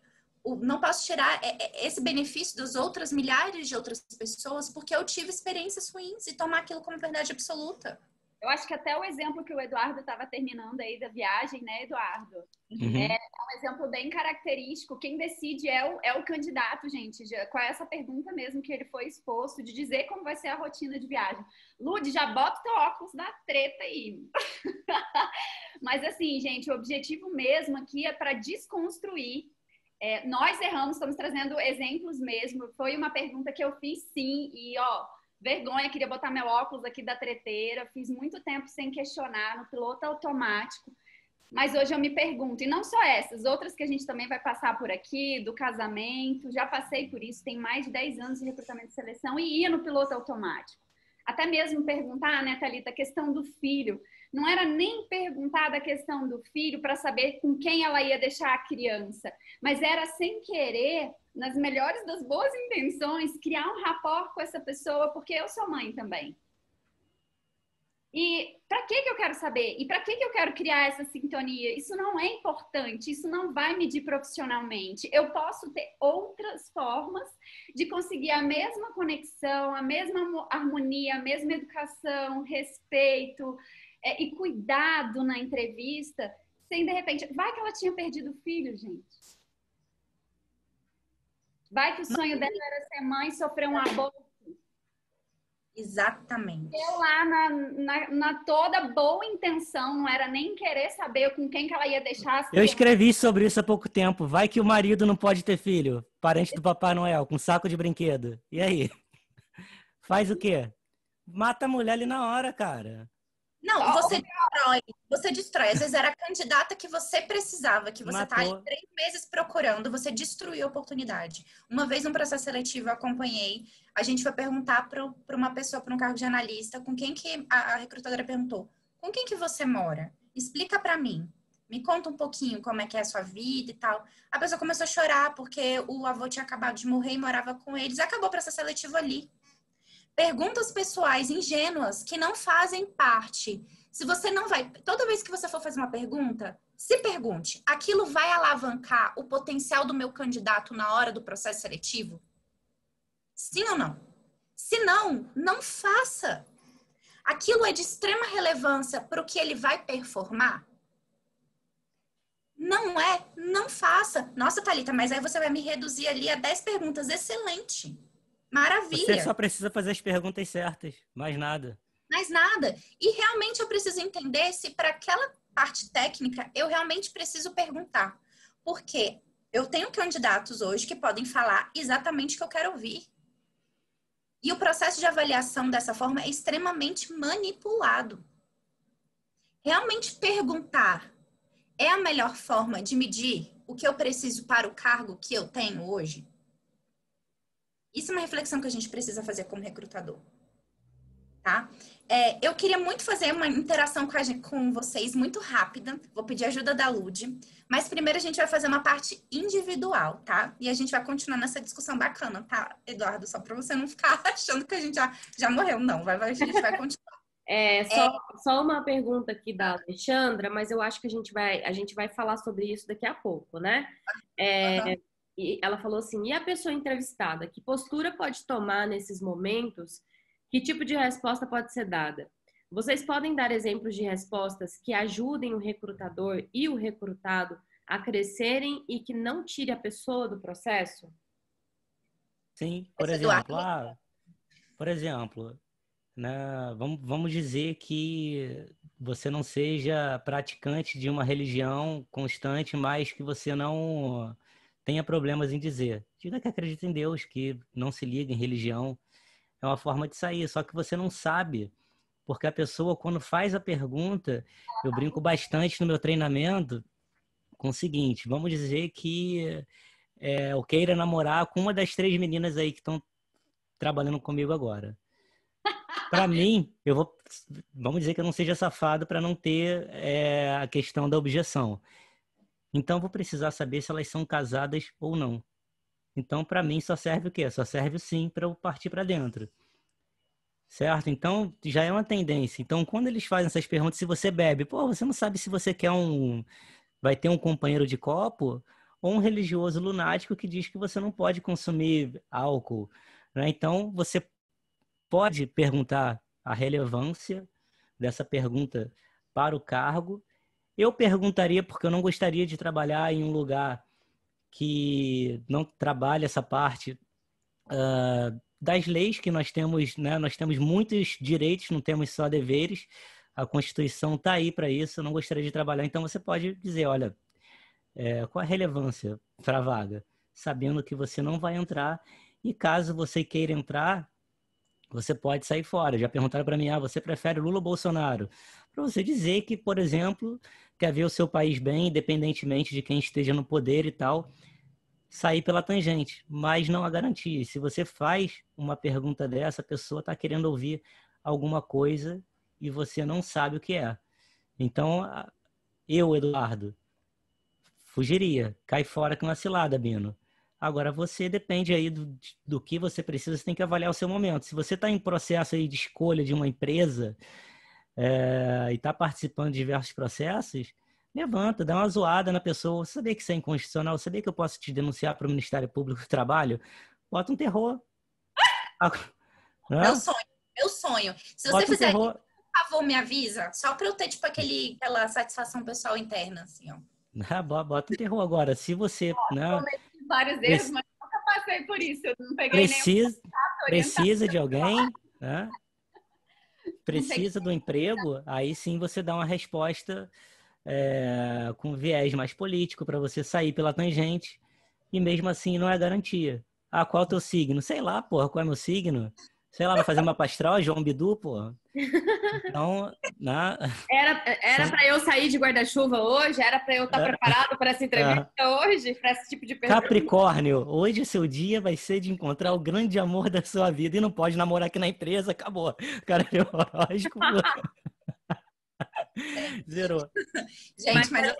esse benefício das outras milhares de outras pessoas porque eu tive experiências ruins e tomar aquilo como verdade absoluta. Eu acho que até o exemplo que o Eduardo estava terminando aí da viagem, né, Eduardo? Uhum. É um exemplo bem característico. Quem decide é o candidato, gente. Qual é essa pergunta mesmo que ele foi exposto, de dizer como vai ser a rotina de viagem. Lud, já bota o teu óculos da treta aí. Mas assim, gente, o objetivo mesmo aqui é para desconstruir. Nós erramos, estamos trazendo exemplos mesmo. Foi uma pergunta que eu fiz sim, e vergonha, queria botar meu óculos aqui da treteira, fiz muito tempo sem questionar, no piloto automático, mas hoje eu me pergunto, e não só essas, outras que a gente também vai passar por aqui, do casamento, já passei por isso, tem mais de 10 anos de recrutamento e seleção, e ia no piloto automático. Até mesmo perguntar, né, Thalita, a questão do filho. Não era nem perguntar da questão do filho para saber com quem ela ia deixar a criança, mas era sem querer, nas melhores das boas intenções, criar um rapport com essa pessoa, porque eu sou mãe também. E para que eu quero saber? E para que eu quero criar essa sintonia? Isso não é importante, isso não vai medir profissionalmente. Eu posso ter outras formas de conseguir a mesma conexão, a mesma harmonia, a mesma educação, respeito e cuidado na entrevista, sem de repente... Vai que ela tinha perdido o filho, gente. Vai que o sonho dela era ser mãe e sofrer um aborto. Exatamente. Eu lá na toda boa intenção, não era nem querer saber com quem que ela ia deixar. Eu escrevi sobre isso há pouco tempo. Vai que o marido não pode ter filho, parente do Papai Noel, com saco de brinquedo. E aí? Faz o quê? Mata a mulher ali na hora, cara. Não, você destrói. Às vezes era a candidata que você precisava, que você tá ali 3 meses procurando, você destruiu a oportunidade. Uma vez no processo seletivo eu acompanhei, a gente foi perguntar para uma pessoa, para um cargo de analista, com quem que a recrutadora perguntou, com quem que você mora? Explica para mim. Me conta um pouquinho como é que é a sua vida e tal. A pessoa começou a chorar porque o avô tinha acabado de morrer e morava com eles. Acabou o processo seletivo ali. Perguntas pessoais ingênuas que não fazem parte. Se você não vai... Toda vez que você for fazer uma pergunta, se pergunte, aquilo vai alavancar o potencial do meu candidato na hora do processo seletivo? Sim ou não? Se não, não faça. Aquilo é de extrema relevância para o que ele vai performar? Não é, não faça. Nossa, Thalita, mas aí você vai me reduzir ali a 10 perguntas. Excelente. Maravilha. Você só precisa fazer as perguntas certas, mais nada. Mais nada. E realmente eu preciso entender se para parte técnica, eu realmente preciso perguntar. Porque eu tenho candidatos hoje que podem falar exatamente o que eu quero ouvir. E o processo de avaliação dessa forma é extremamente manipulado. Realmente perguntar é a melhor forma de medir o que eu preciso para o cargo que eu tenho hoje? Isso é uma reflexão que a gente precisa fazer como recrutador. Tá? Eu queria muito fazer uma interação com vocês muito rápida. Vou pedir ajuda da Lud. Mas primeiro a gente vai fazer uma parte individual, tá? E a gente vai continuar nessa discussão bacana, tá, Eduardo? Só para você não ficar achando que a gente já morreu. Não, a gente vai continuar. Só uma pergunta aqui da Alexandra, mas eu acho que a gente vai falar sobre isso daqui a pouco, né? E ela falou assim, e a pessoa entrevistada, que postura pode tomar nesses momentos? Que tipo de resposta pode ser dada? Vocês podem dar exemplos de respostas que ajudem o recrutador e o recrutado a crescerem e que não tire a pessoa do processo? Sim, por exemplo, né, vamos dizer que você não seja praticante de uma religião constante, mas que você não tenha problemas em dizer. Diga que acredita em Deus, que não se liga em religião. É uma forma de sair, só que você não sabe, porque a pessoa, quando faz a pergunta, eu brinco bastante no meu treinamento com o seguinte, vamos dizer que eu queira namorar com uma das 3 meninas aí que estão trabalhando comigo agora. Para mim, vamos dizer que eu não seja safado para não ter a questão da objeção. Então, vou precisar saber se elas são casadas ou não. Então, para mim, só serve o quê? Só serve o sim para eu partir para dentro. Certo? Então, já é uma tendência. Então, quando eles fazem essas perguntas, se você bebe, pô, você não sabe se você quer vai ter um companheiro de copo ou um religioso lunático que diz que você não pode consumir álcool, né? Então, você pode perguntar a relevância dessa pergunta para o cargo. Eu perguntaria porque eu não gostaria de trabalhar em um lugar que não trabalha essa parte das leis que nós temos, né? Nós temos muitos direitos, não temos só deveres. A Constituição está aí para isso. Eu não gostaria de trabalhar. Então você pode dizer, olha, qual a relevância para a vaga, sabendo que você não vai entrar. E caso você queira entrar, você pode sair fora. Já perguntaram para mim, você prefere Lula ou Bolsonaro? Para você dizer que, por exemplo, quer ver o seu país bem, independentemente de quem esteja no poder e tal, sair pela tangente, mas não há garantia. Se você faz uma pergunta dessa, a pessoa está querendo ouvir alguma coisa e você não sabe o que é. Então, eu, Eduardo, fugiria. Cai fora com uma cilada, Bino. Agora, você depende aí do que você precisa, você tem que avaliar o seu momento. Se você está em processo aí de escolha de uma empresa e está participando de diversos processos, levanta, dá uma zoada na pessoa. Você sabia que isso é inconstitucional? Você sabia que eu posso te denunciar para o Ministério Público do Trabalho? Bota um terror. Meu sonho, meu sonho. Se você fizer isso, por favor, me avisa. Só para eu ter, tipo, aquela satisfação pessoal interna, assim, ó. Bota um terror agora. Se você... Eu cometi vários erros, mas nunca passei por isso. Eu não peguei precisa de alguém, né? Precisa do emprego, aí sim você dá uma resposta com viés mais político para você sair pela tangente e mesmo assim não é garantia. Qual é o teu signo? Sei lá, porra, qual é meu signo? Sei lá, vai fazer mapa astral, João Bidu, porra. Então, Era para eu sair de guarda-chuva hoje? Era para eu estar preparado para essa entrevista hoje? Para esse tipo de pergunta? Capricórnio, hoje seu dia vai ser de encontrar o grande amor da sua vida e não pode namorar aqui na empresa, acabou. Cara, é horóscopo. Zerou. Gente, mas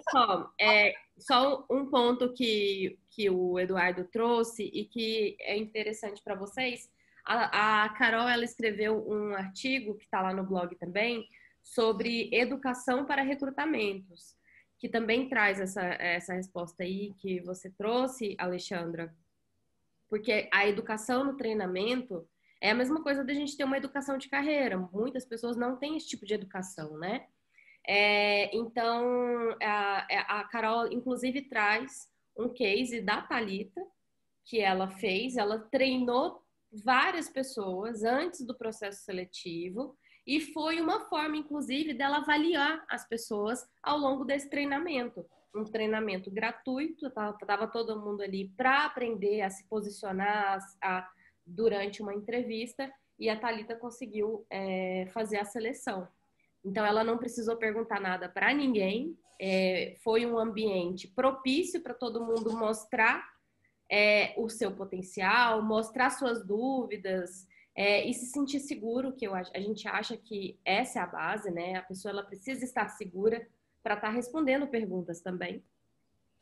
só um ponto que o Eduardo trouxe e que é interessante para vocês. A Carol, ela escreveu um artigo que está lá no blog também sobre educação para recrutamentos, que também traz essa resposta aí que você trouxe, Alexandra, porque a educação no treinamento é a mesma coisa da gente ter uma educação de carreira. Muitas pessoas não têm esse tipo de educação, né? Então, a Carol, inclusive, traz um case da Thalita, que ela fez. Ela treinou várias pessoas antes do processo seletivo E foi uma forma, inclusive, dela avaliar as pessoas ao longo desse treinamento. Um treinamento gratuito, estava todo mundo ali para aprender a se posicionar durante uma entrevista, e a Thalita conseguiu fazer a seleção. Então, ela não precisou perguntar nada para ninguém, foi um ambiente propício para todo mundo mostrar o seu potencial, mostrar suas dúvidas, e se sentir seguro, que a gente acha que essa é a base, né? A pessoa ela precisa estar segura para estar respondendo perguntas também.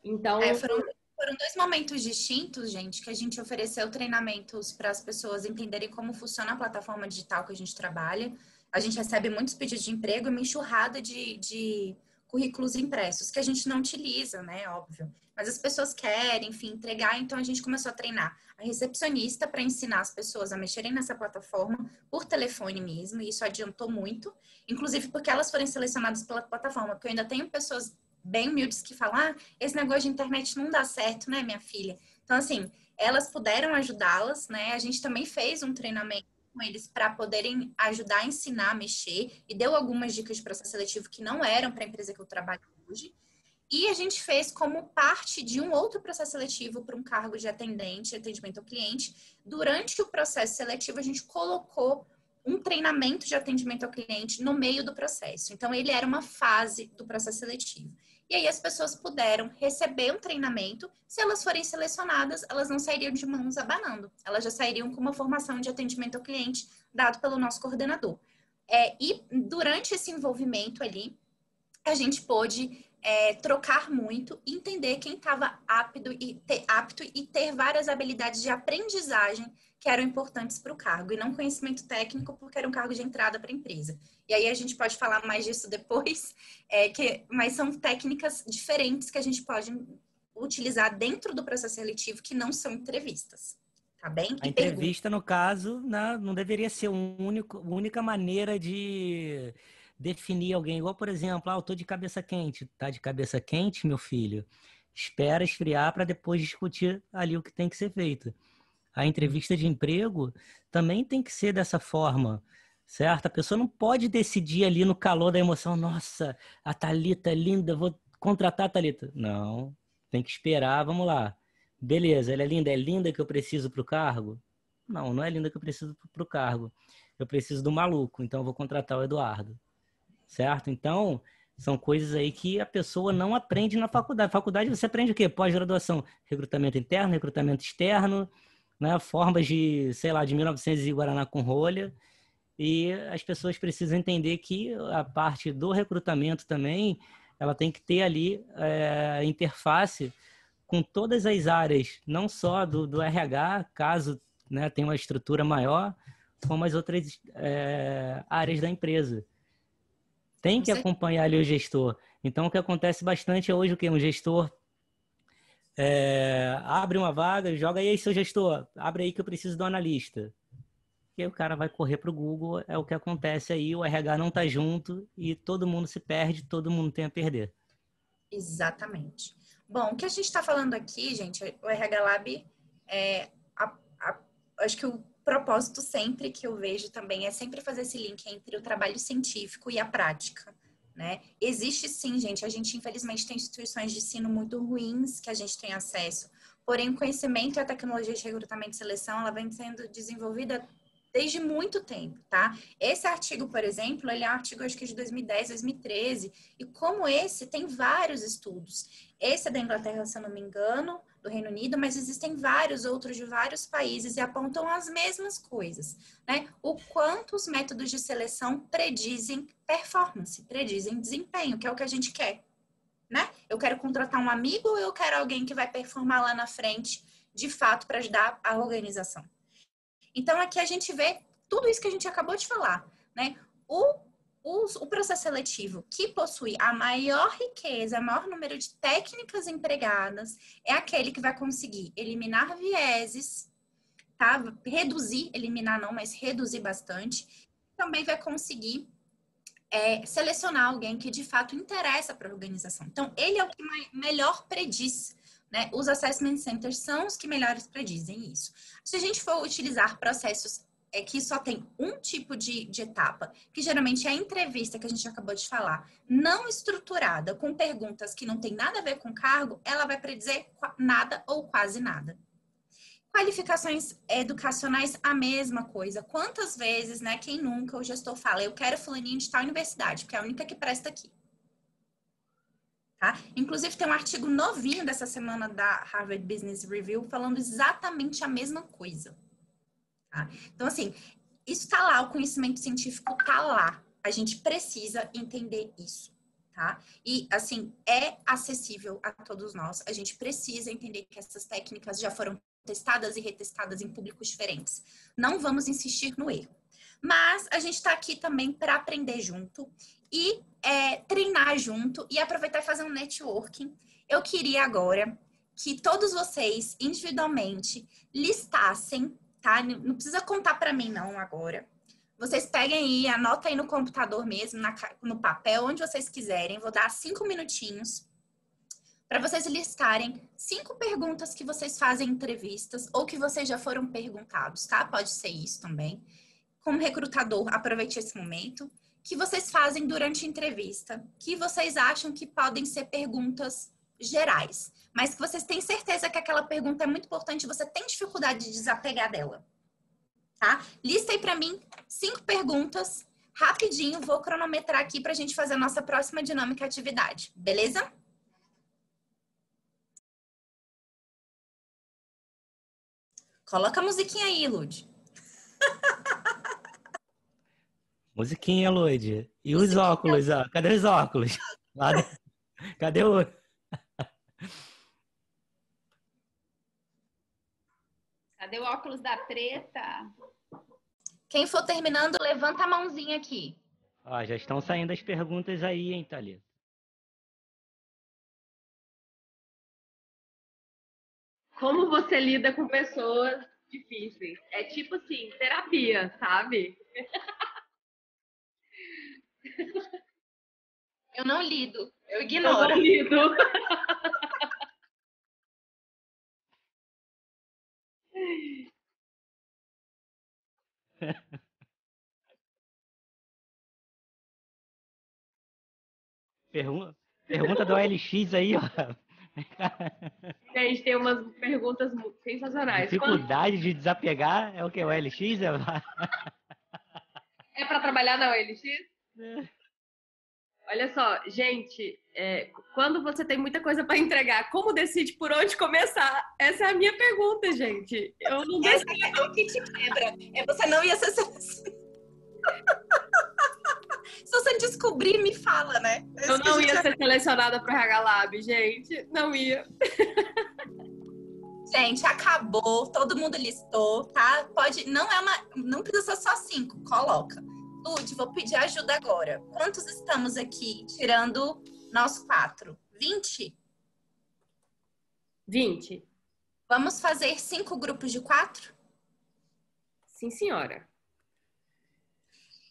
Então, foram 2 momentos distintos, gente, que a gente ofereceu treinamentos para as pessoas entenderem como funciona a plataforma digital que a gente trabalha. A gente recebe muitos pedidos de emprego e uma enxurrada de currículos impressos, que a gente não utiliza, né? Óbvio. Mas as pessoas querem, enfim, entregar, então a gente começou a treinar a recepcionista para ensinar as pessoas a mexerem nessa plataforma por telefone mesmo, e isso adiantou muito, inclusive porque elas foram selecionadas pela plataforma, porque eu ainda tenho pessoas bem humildes que falam, esse negócio de internet não dá certo, né, minha filha? Então, assim, elas puderam ajudá-las, né? A gente também fez um treinamento com eles para poderem ajudar a ensinar a mexer e deu algumas dicas de processo seletivo que não eram para a empresa que eu trabalho hoje. E a gente fez como parte de um outro processo seletivo para um cargo de atendimento ao cliente. Durante o processo seletivo, a gente colocou um treinamento de atendimento ao cliente no meio do processo. Então, ele era uma fase do processo seletivo. E aí as pessoas puderam receber um treinamento. Se elas forem selecionadas, elas não sairiam de mãos abanando. Elas já sairiam com uma formação de atendimento ao cliente dado pelo nosso coordenador. E durante esse envolvimento ali, a gente pôde trocar muito, entender quem estava apto e ter várias habilidades de aprendizagem que eram importantes para o cargo, e não conhecimento técnico, porque era um cargo de entrada para a empresa. E aí a gente pode falar mais disso depois, mas são técnicas diferentes que a gente pode utilizar dentro do processo seletivo, que não são entrevistas. Tá bem? A entrevista, no caso, não deveria ser a única maneira de definir alguém. Igual, por exemplo, eu tô de cabeça quente. Tá de cabeça quente, meu filho? Espera esfriar para depois discutir ali o que tem que ser feito. A entrevista de emprego também tem que ser dessa forma, certo? A pessoa não pode decidir ali no calor da emoção, nossa, a Thalita é linda, vou contratar a Thalita. Não, tem que esperar, vamos lá. Beleza, ela é linda que eu preciso para o cargo? Não, não é linda que eu preciso para o cargo. Eu preciso do maluco, então eu vou contratar o Eduardo, certo? Então, são coisas aí que a pessoa não aprende na faculdade. Faculdade você aprende o quê? Pós-graduação, recrutamento interno, recrutamento externo, né? Formas de, sei lá, de 1900 e Guaraná com rolha. E as pessoas precisam entender que a parte do recrutamento também, ela tem que ter ali interface com todas as áreas, não só do RH, caso, né, tenha uma estrutura maior, como as outras áreas da empresa. Tem que acompanhar ali o gestor. Então, o que acontece bastante é hoje o quê? Um gestor abre uma vaga, joga aí, seu gestor, abre aí que eu preciso do analista. E aí o cara vai correr para o Google, é o que acontece aí, o RH não está junto e todo mundo se perde, todo mundo tem a perder. Exatamente. Bom, o que a gente está falando aqui, gente, o RH Lab, acho que o propósito sempre que eu vejo também é sempre fazer esse link entre o trabalho científico e a prática, né? Existe sim, gente, a gente infelizmente tem instituições de ensino muito ruins que a gente tem acesso, porém o conhecimento e a tecnologia de recrutamento e seleção, ela vem sendo desenvolvida desde muito tempo, tá? Esse artigo, por exemplo, ele é um artigo, acho que de 2010, 2013, e como esse, tem vários estudos. Esse é da Inglaterra, se eu não me engano, do Reino Unido, mas existem vários outros de vários países e apontam as mesmas coisas, né? O quanto os métodos de seleção predizem performance, predizem desempenho, que é o que a gente quer, né? Eu quero contratar um amigo ou eu quero alguém que vai performar lá na frente, de fato, para ajudar a organização? Então, aqui a gente vê tudo isso que a gente acabou de falar, né? O processo seletivo que possui a maior riqueza, o maior número de técnicas empregadas, é aquele que vai conseguir eliminar vieses, tá? Eliminar não, mas reduzir bastante. Também vai conseguir selecionar alguém que de fato interessa para a organização. Então, ele é o que melhor prediz, né? Os assessment centers são os que melhores predizem isso. Se a gente for utilizar processos é que só tem um tipo de etapa, que geralmente é a entrevista que a gente acabou de falar, não estruturada, com perguntas que não tem nada a ver com cargo, ela vai predizer nada ou quase nada. Qualificações educacionais, a mesma coisa. Quantas vezes, né, quem nunca, o gestor fala, eu quero fulaninho de tal universidade, porque é a única que presta aqui. Tá? Inclusive, tem um artigo novinho dessa semana da Harvard Business Review falando exatamente a mesma coisa. Tá? Então, assim, isso tá lá, o conhecimento científico tá lá. A gente precisa entender isso. Tá? E, assim, é acessível a todos nós. A gente precisa entender que essas técnicas já foram testadas e retestadas em públicos diferentes. Não vamos insistir no erro. Mas a gente está aqui também para aprender junto e treinar junto e aproveitar e fazer um networking. Eu queria agora que todos vocês, individualmente, listassem, tá? Não precisa contar para mim, não, agora. Vocês peguem aí, anotem aí no computador mesmo, no papel, onde vocês quiserem. Vou dar 5 minutinhos para vocês listarem 5 perguntas que vocês fazem em entrevistas ou que vocês já foram perguntados, tá? Pode ser isso também. Como recrutador, aproveite esse momento. Que vocês fazem durante a entrevista, que vocês acham que podem ser perguntas gerais, mas que vocês têm certeza que aquela pergunta é muito importante e você tem dificuldade de desapegar dela, tá? Lista aí para mim 5 perguntas, rapidinho, vou cronometrar aqui para a gente fazer a nossa próxima dinâmica atividade, beleza? Coloca a musiquinha aí, Lud. Musiquinha, Luide. E os óculos, ó. Cadê os óculos? Cadê o... Cadê o óculos da treta? Quem for terminando, levanta a mãozinha aqui. Ó, já estão saindo as perguntas aí, hein, Thalita? Como você lida com pessoas difíceis? É tipo assim, terapia, sabe? Eu não lido, eu Eu ignoro. não lido. Pergunta do OLX aí, ó. Gente, tem umas perguntas sensacionais. Dificuldade de desapegar é o que? O OLX? É para trabalhar na OLX? Olha só, gente, quando você tem muita coisa para entregar, como decide por onde começar? Essa é a minha pergunta, gente. Eu não Essa é o que te quebra. Você não ia ser selecionado. Se você descobrir, me fala, né? Eu não ia ser selecionada para o RH Lab, gente. Não ia. Gente, acabou. Todo mundo listou, tá? Não precisa ser só 5. Coloca. Lud, vou pedir ajuda agora. Quantos estamos aqui, tirando nós 4? 20? 20. Vamos fazer 5 grupos de 4? Sim, senhora.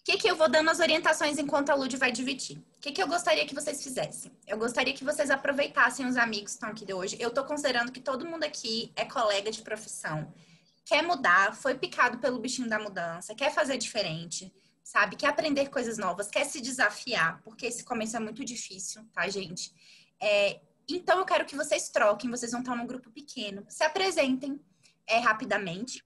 O que eu vou dando as orientações enquanto a Lud vai dividir? O que eu gostaria que vocês fizessem? Eu gostaria que vocês aproveitassem os amigos que estão aqui de hoje. Eu estou considerando que todo mundo aqui é colega de profissão. Quer mudar, foi picado pelo bichinho da mudança, quer fazer diferente, sabe? Quer aprender coisas novas, quer se desafiar, porque esse começo é muito difícil, tá, gente? Então, eu quero que vocês troquem, vocês vão estar num grupo pequeno, se apresentem rapidamente.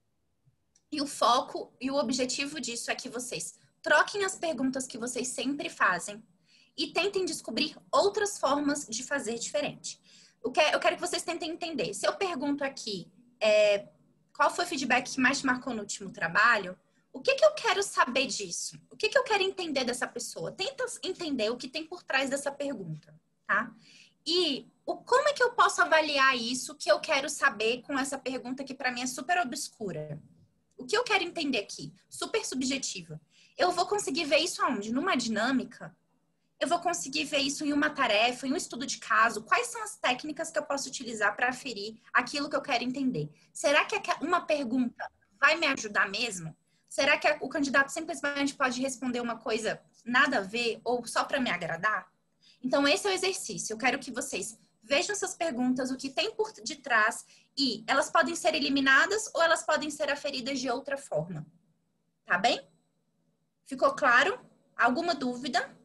E o foco e o objetivo disso é que vocês troquem as perguntas que vocês sempre fazem e tentem descobrir outras formas de fazer diferente. Eu quero que vocês tentem entender. Se eu pergunto aqui qual foi o feedback que mais te marcou no último trabalho, o que eu quero saber disso? O que eu quero entender dessa pessoa? Tenta entender o que tem por trás dessa pergunta, tá? E como é que eu posso avaliar isso que eu quero saber com essa pergunta que para mim é super obscura? O que eu quero entender aqui? Super subjetiva. Eu vou conseguir ver isso aonde? Numa dinâmica? Eu vou conseguir ver isso em uma tarefa, em um estudo de caso? Quais são as técnicas que eu posso utilizar para aferir aquilo que eu quero entender? Será que uma pergunta vai me ajudar mesmo? Será que o candidato simplesmente pode responder uma coisa nada a ver ou só para me agradar? Então, esse é o exercício. Eu quero que vocês vejam essas perguntas, o que tem por detrás, e elas podem ser eliminadas ou elas podem ser aferidas de outra forma. Tá bem? Ficou claro? Alguma dúvida?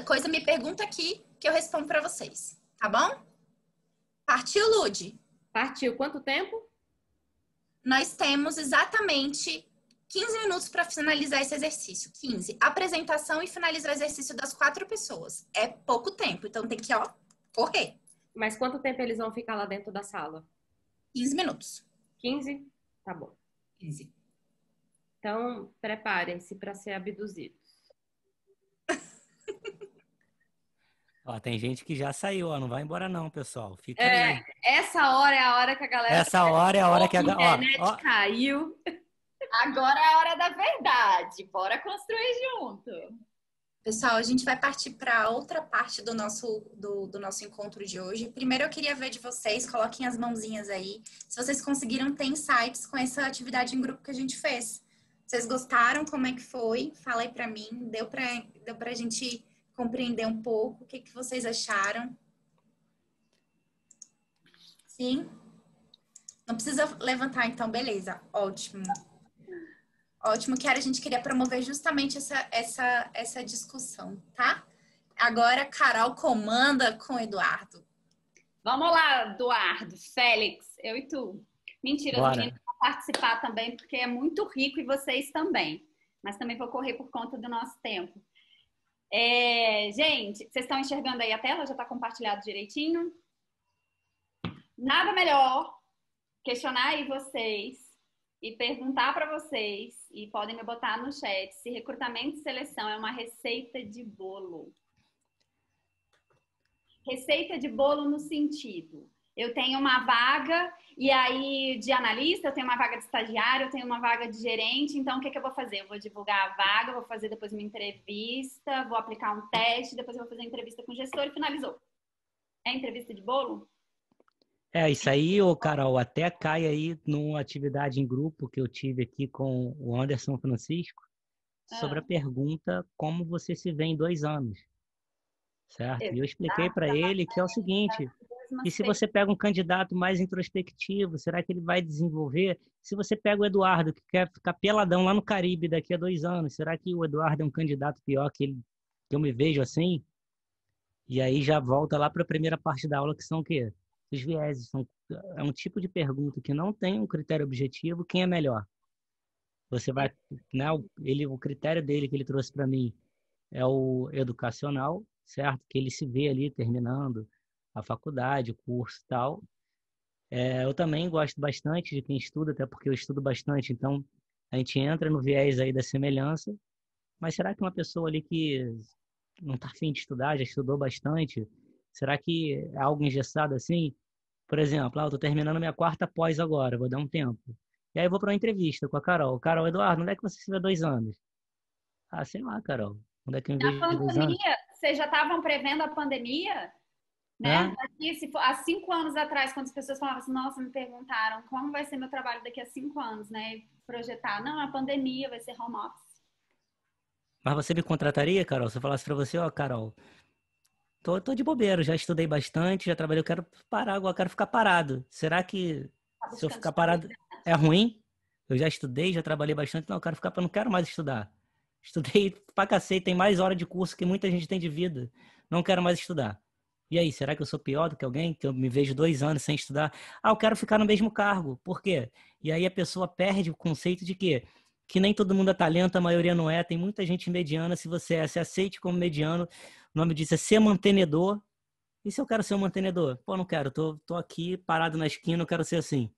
Coisa me pergunta aqui que eu respondo para vocês. Tá bom? Partiu, Lude? Partiu. Quanto tempo? Nós temos exatamente 15 minutos para finalizar esse exercício. 15. Apresentação e finalizar o exercício das 4 pessoas. É pouco tempo, então tem que, correr. Mas quanto tempo eles vão ficar lá dentro da sala? 15 minutos. 15? Tá bom. 15. Então, preparem-se para ser abduzidos. Ó, tem gente que já saiu, ó. Não vai embora não, pessoal. Fica aí. Essa hora é a hora que a galera... Essa hora é a hora que a internet caiu. Agora é a hora da verdade. Bora construir junto. Pessoal, a gente vai partir para outra parte do nosso encontro de hoje. Primeiro, eu queria ver de vocês, coloquem as mãozinhas aí, se vocês conseguiram ter insights com essa atividade em grupo que a gente fez. Vocês gostaram? Como é que foi? Fala aí para mim. Deu para a gente compreender um pouco? O que vocês acharam? Sim? Não precisa levantar, então, beleza. Ótimo. Ótimo, que a gente queria promover justamente essa discussão, tá? Agora, Carol comanda com o Eduardo. Vamos lá, Eduardo, Félix, eu e tu. Mentira, os meninos vão participar também, porque é muito rico e vocês também. Mas também vou correr por conta do nosso tempo. Gente, vocês estão enxergando aí a tela? Já está compartilhado direitinho? Nada melhor questionar aí vocês e perguntar para vocês, e podem me botar no chat, se recrutamento e seleção é uma receita de bolo. Receita de bolo no sentido, eu tenho uma vaga, e aí de analista, eu tenho uma vaga de estagiário, eu tenho uma vaga de gerente, então o que eu vou fazer? Eu vou divulgar a vaga, vou fazer depois uma entrevista, vou aplicar um teste, depois eu vou fazer entrevista com o gestor e finalizou. É entrevista de bolo? Isso aí, ô Carol, até cai aí numa atividade em grupo que eu tive aqui com o Anderson Francisco, sobre a pergunta como você se vê em 2 anos, certo? E eu expliquei para ele que é o seguinte, e se você pega um candidato mais introspectivo, será que ele vai desenvolver? Se você pega o Eduardo, que quer ficar peladão lá no Caribe daqui a 2 anos, será que o Eduardo é um candidato pior que eu me vejo assim? E aí já volta lá para a primeira parte da aula, que são o quê? Os vieses. É um tipo de pergunta que não tem um critério objetivo. Quem é melhor? Você vai, né? O critério dele que ele trouxe para mim é o educacional, certo? Que ele se vê ali terminando a faculdade, o curso e tal. Eu também gosto bastante de quem estuda, até porque eu estudo bastante. Então, a gente entra no viés aí da semelhança. Mas será que uma pessoa ali que não está afim de estudar, já estudou bastante, será que é algo engessado assim? Por exemplo, eu estou terminando minha 4ª pós agora, vou dar um tempo. E aí eu vou para uma entrevista com a Carol. Carol, Eduardo, onde é que você se vê 2 anos? Sei lá, Carol. Onde é que eu me vejo 2 anos? Vocês já estavam prevendo a pandemia? Né? Aqui, há 5 anos atrás, quando as pessoas falavam assim, nossa, me perguntaram como vai ser meu trabalho daqui a 5 anos, né? Projetar, não, a pandemia vai ser home office. Mas você me contrataria, Carol? Se eu falasse para você, Carol, tô de bobeira, já estudei bastante, já trabalhei, eu quero parar agora, eu quero ficar parado. Será que se eu ficar parado é ruim? Eu já estudei, já trabalhei bastante, não, eu quero ficar, não quero mais estudar. Estudei pra cacete, tem mais hora de curso que muita gente tem de vida. Não quero mais estudar. E aí, será que eu sou pior do que alguém? Que eu me vejo 2 anos sem estudar? Eu quero ficar no mesmo cargo. Por quê? E aí a pessoa perde o conceito de quê? Que nem todo mundo é talento, a maioria não é. Tem muita gente mediana. Se você se aceite como mediano, o nome disso é ser mantenedor. E se eu quero ser um mantenedor? Pô, não quero. Tô aqui parado na esquina, eu quero ser assim.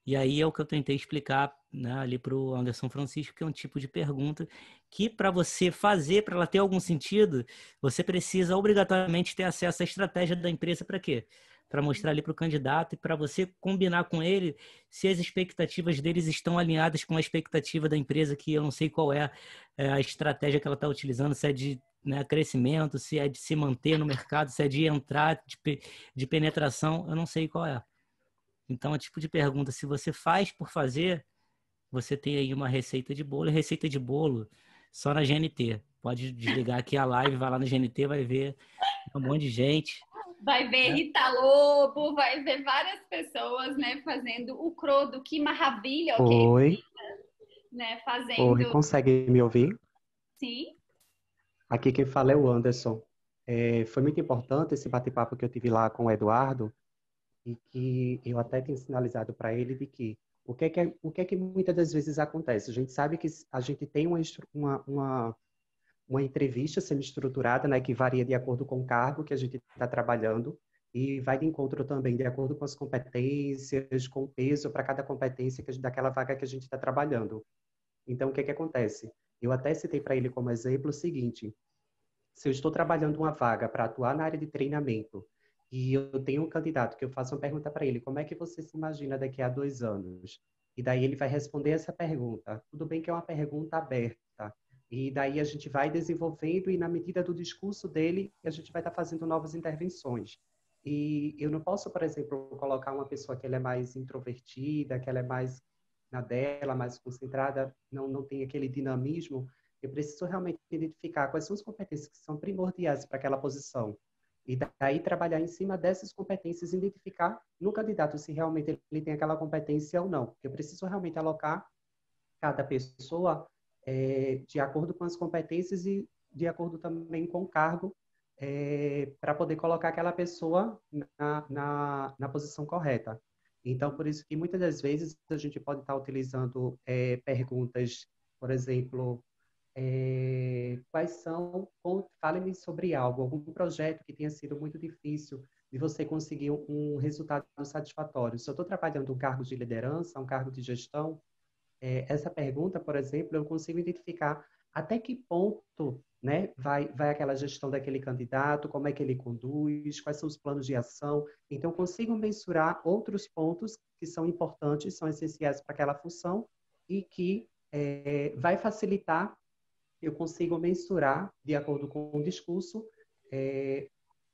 E aí é o que eu tentei explicar, né, ali para o Anderson Francisco, que é um tipo de pergunta que, para você fazer, para ela ter algum sentido, você precisa obrigatoriamente ter acesso à estratégia da empresa. Para quê? Para mostrar ali para o candidato e para você combinar com ele se as expectativas deles estão alinhadas com a expectativa da empresa, que eu não sei qual é a estratégia que ela está utilizando, se é de, né, crescimento, se é de se manter no mercado, se é de entrar, de penetração, eu não sei qual é. Então, é tipo de pergunta, se você faz por fazer, você tem aí uma receita de bolo, e receita de bolo só na GNT. Pode desligar aqui a live, vai lá na GNT, vai ver um monte de gente. Vai ver Rita Lobo, vai ver várias pessoas, né, fazendo o crodo, que maravilha, ok? Oi. né, Oi, fazendo... consegue me ouvir? Sim, Aqui quem fala é o Anderson. Foi muito importante esse bate-papo que eu tive lá com o Eduardo e que eu até tenho sinalizado para ele de que o que é que muitas das vezes acontece? A gente sabe que a gente tem uma entrevista semi-estruturada, né, que varia de acordo com o cargo que a gente está trabalhando e vai de encontro também de acordo com as competências, com o peso para cada competência daquela vaga que a gente está trabalhando. Então, o que é que acontece? Eu até citei para ele como exemplo o seguinte: se eu estou trabalhando uma vaga para atuar na área de treinamento e eu tenho um candidato que eu faço uma pergunta para ele, como é que você se imagina daqui a 2 anos? E daí ele vai responder essa pergunta. Tudo bem que é uma pergunta aberta. E daí a gente vai desenvolvendo e na medida do discurso dele, a gente vai estar fazendo novas intervenções. E eu não posso, por exemplo, colocar uma pessoa que ela é mais introvertida, que ela é mais na dela, mais concentrada, não tem aquele dinamismo. Eu preciso realmente identificar quais são as competências que são primordiais para aquela posição. E daí trabalhar em cima dessas competências, identificar no candidato se realmente ele tem aquela competência ou não. Eu preciso realmente alocar cada pessoa de acordo com as competências e de acordo também com o cargo, para poder colocar aquela pessoa na posição correta. Então, por isso que muitas das vezes a gente pode estar utilizando perguntas, por exemplo, quais são, fale-me sobre algo, algum projeto que tenha sido muito difícil de você conseguir um resultado satisfatório. Se eu estou trabalhando um cargo de liderança, um cargo de gestão, essa pergunta, por exemplo, eu consigo identificar até que ponto, né, vai aquela gestão daquele candidato, como é que ele conduz, quais são os planos de ação. Então, eu consigo mensurar outros pontos que são importantes, são essenciais para aquela função e que vai facilitar. Eu consigo mensurar, de acordo com o discurso,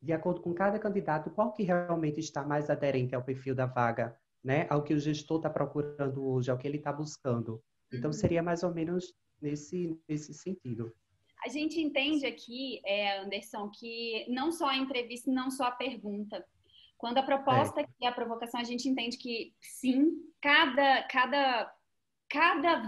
de acordo com cada candidato, qual que realmente está mais aderente ao perfil da vaga, né? Ao que o gestor está procurando hoje, ao que ele está buscando. Então, seria mais ou menos nesse sentido. a gente entende aqui, Anderson, que não só a entrevista, não só a pergunta. Quando a proposta e a provocação, a gente entende que, sim, cada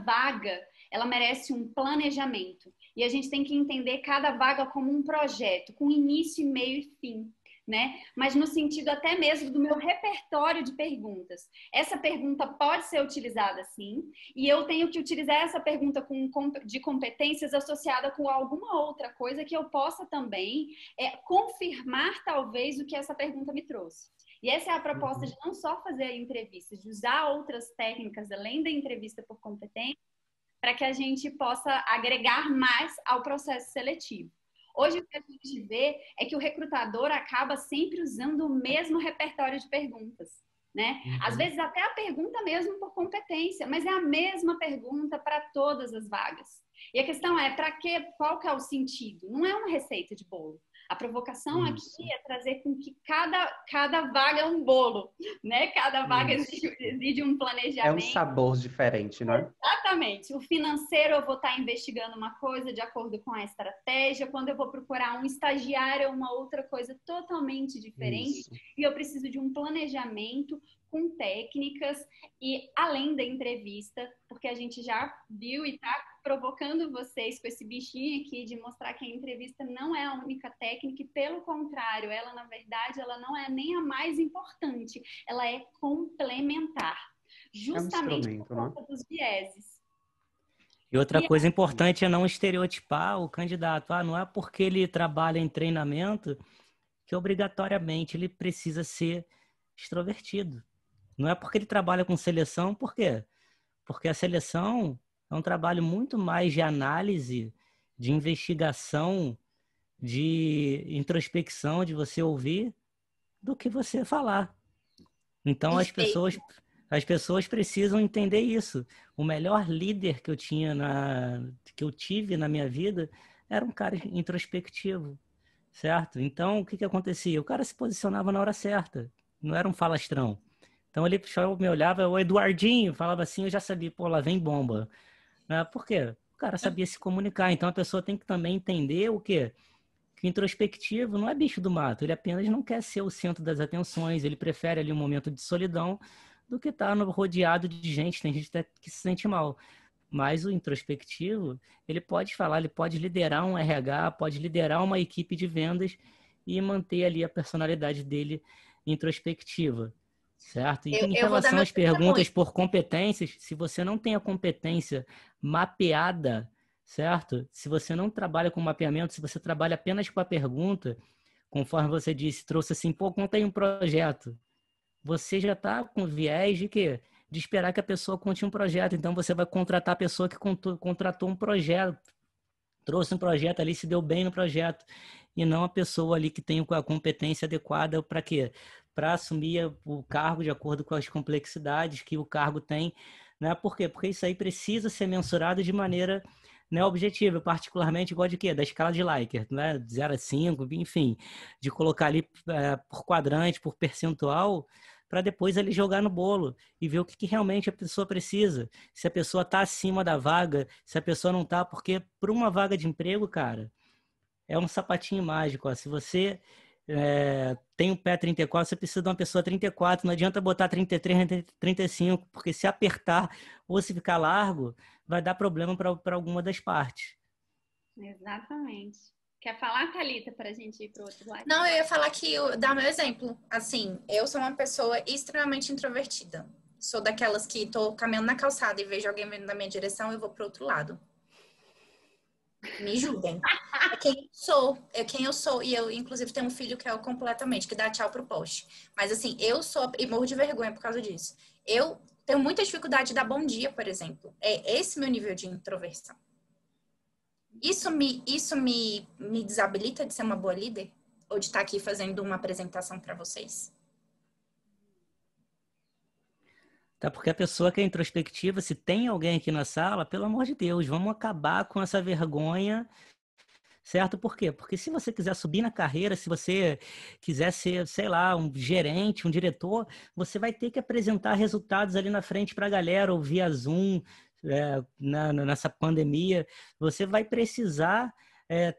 vaga, ela merece um planejamento. E a gente tem que entender cada vaga como um projeto, com início, meio e fim, né? Mas no sentido até mesmo do meu repertório de perguntas. Essa pergunta pode ser utilizada sim, e eu tenho que utilizar essa pergunta de competências associada com alguma outra coisa que eu possa também confirmar, talvez, o que essa pergunta me trouxe. E essa é a proposta de não só fazer a entrevista, de usar outras técnicas além da entrevista por competência, para que a gente possa agregar mais ao processo seletivo. Hoje, o que a gente vê é que o recrutador acaba sempre usando o mesmo repertório de perguntas, né? Às vezes até a pergunta mesmo por competência, mas é a mesma pergunta para todas as vagas. E a questão é, qual que é o sentido? Não é uma receita de bolo. A provocação aqui é trazer com que cada vaga é um bolo, né? Cada vaga exige um planejamento. É um sabor diferente, não é? Exatamente. O financeiro, eu vou estar investigando uma coisa de acordo com a estratégia. Quando eu vou procurar um estagiário, é uma outra coisa totalmente diferente. Isso. E eu preciso de um planejamento com técnicas e além da entrevista, porque a gente já viu e está provocando vocês com esse bichinho aqui de mostrar que a entrevista não é a única técnica e, pelo contrário, ela, na verdade, ela não é nem a mais importante, ela é complementar, justamente por conta dos vieses. E outra coisa importante é não estereotipar o candidato. Não é porque ele trabalha em treinamento que obrigatoriamente ele precisa ser extrovertido. Não é porque ele trabalha com seleção, por quê? Porque a seleção é um trabalho muito mais de análise, de investigação, de introspecção, de você ouvir, do que você falar. Então as pessoas precisam entender isso. O melhor líder que eu tive na minha vida era um cara introspectivo, certo? Então o que acontecia? O cara se posicionava na hora certa, não era um falastrão. Então ele só me olhava, o Eduardinho falava assim, eu já sabia, pô, lá vem bomba. Por quê? O cara sabia se comunicar. Então a pessoa tem que também entender o quê? Que o introspectivo não é bicho do mato, ele apenas não quer ser o centro das atenções, ele prefere ali um momento de solidão do que estar rodeado de gente, tem gente que se sente mal. Mas o introspectivo, ele pode falar, ele pode liderar um RH, pode liderar uma equipe de vendas e manter ali a personalidade dele introspectiva, certo? E em Eu vou dar relação meu às perguntas testemunho. por competências, se você não tem a competência mapeada, certo? Se você não trabalha com mapeamento, se você trabalha apenas com a pergunta, conforme você disse, trouxe assim, pô, contei um projeto. Você já está com viés de quê? De esperar que a pessoa conte um projeto. Então, você vai contratar a pessoa que contratou um projeto, trouxe um projeto ali, se deu bem no projeto, e não a pessoa ali que tem a competência adequada para quê? Para assumir o cargo de acordo com as complexidades que o cargo tem, né? Por quê? Porque isso aí precisa ser mensurado de maneira, né, objetiva. Eu particularmente gosto de quê? Da escala de Likert, né? 0 a 5, enfim, de colocar ali por quadrante, por percentual, para depois ele jogar no bolo e ver o que realmente a pessoa precisa. Se a pessoa está acima da vaga, se a pessoa não está, porque para uma vaga de emprego, cara, é um sapatinho mágico. Ó. Se você tem um pé 34, você precisa de uma pessoa 34. Não adianta botar 33, 35, porque se apertar ou se ficar largo, vai dar problema para alguma das partes. Exatamente. Quer falar, Thalita, para a gente ir para o outro lado? Não, eu ia falar dar meu exemplo. Assim, eu sou uma pessoa extremamente introvertida. Sou daquelas que tô caminhando na calçada e vejo alguém vindo na minha direção, eu vou pro outro lado. Me julguem. É quem eu sou. E eu, inclusive, tenho um filho que é o completamente, que dá tchau pro poste. Mas, assim, eu sou, e morro de vergonha por causa disso. Eu tenho muita dificuldade de dar bom dia, por exemplo. É esse meu nível de introversão. Isso me desabilita de ser uma boa líder? Ou de estar aqui fazendo uma apresentação para vocês? Tá, porque a pessoa que é introspectiva, se tem alguém aqui na sala, pelo amor de Deus, vamos acabar com essa vergonha. Certo? Por quê? Porque se você quiser subir na carreira, se você quiser ser, sei lá, um gerente, um diretor, você vai ter que apresentar resultados ali na frente para a galera, ou via Zoom, nessa pandemia. Você vai precisar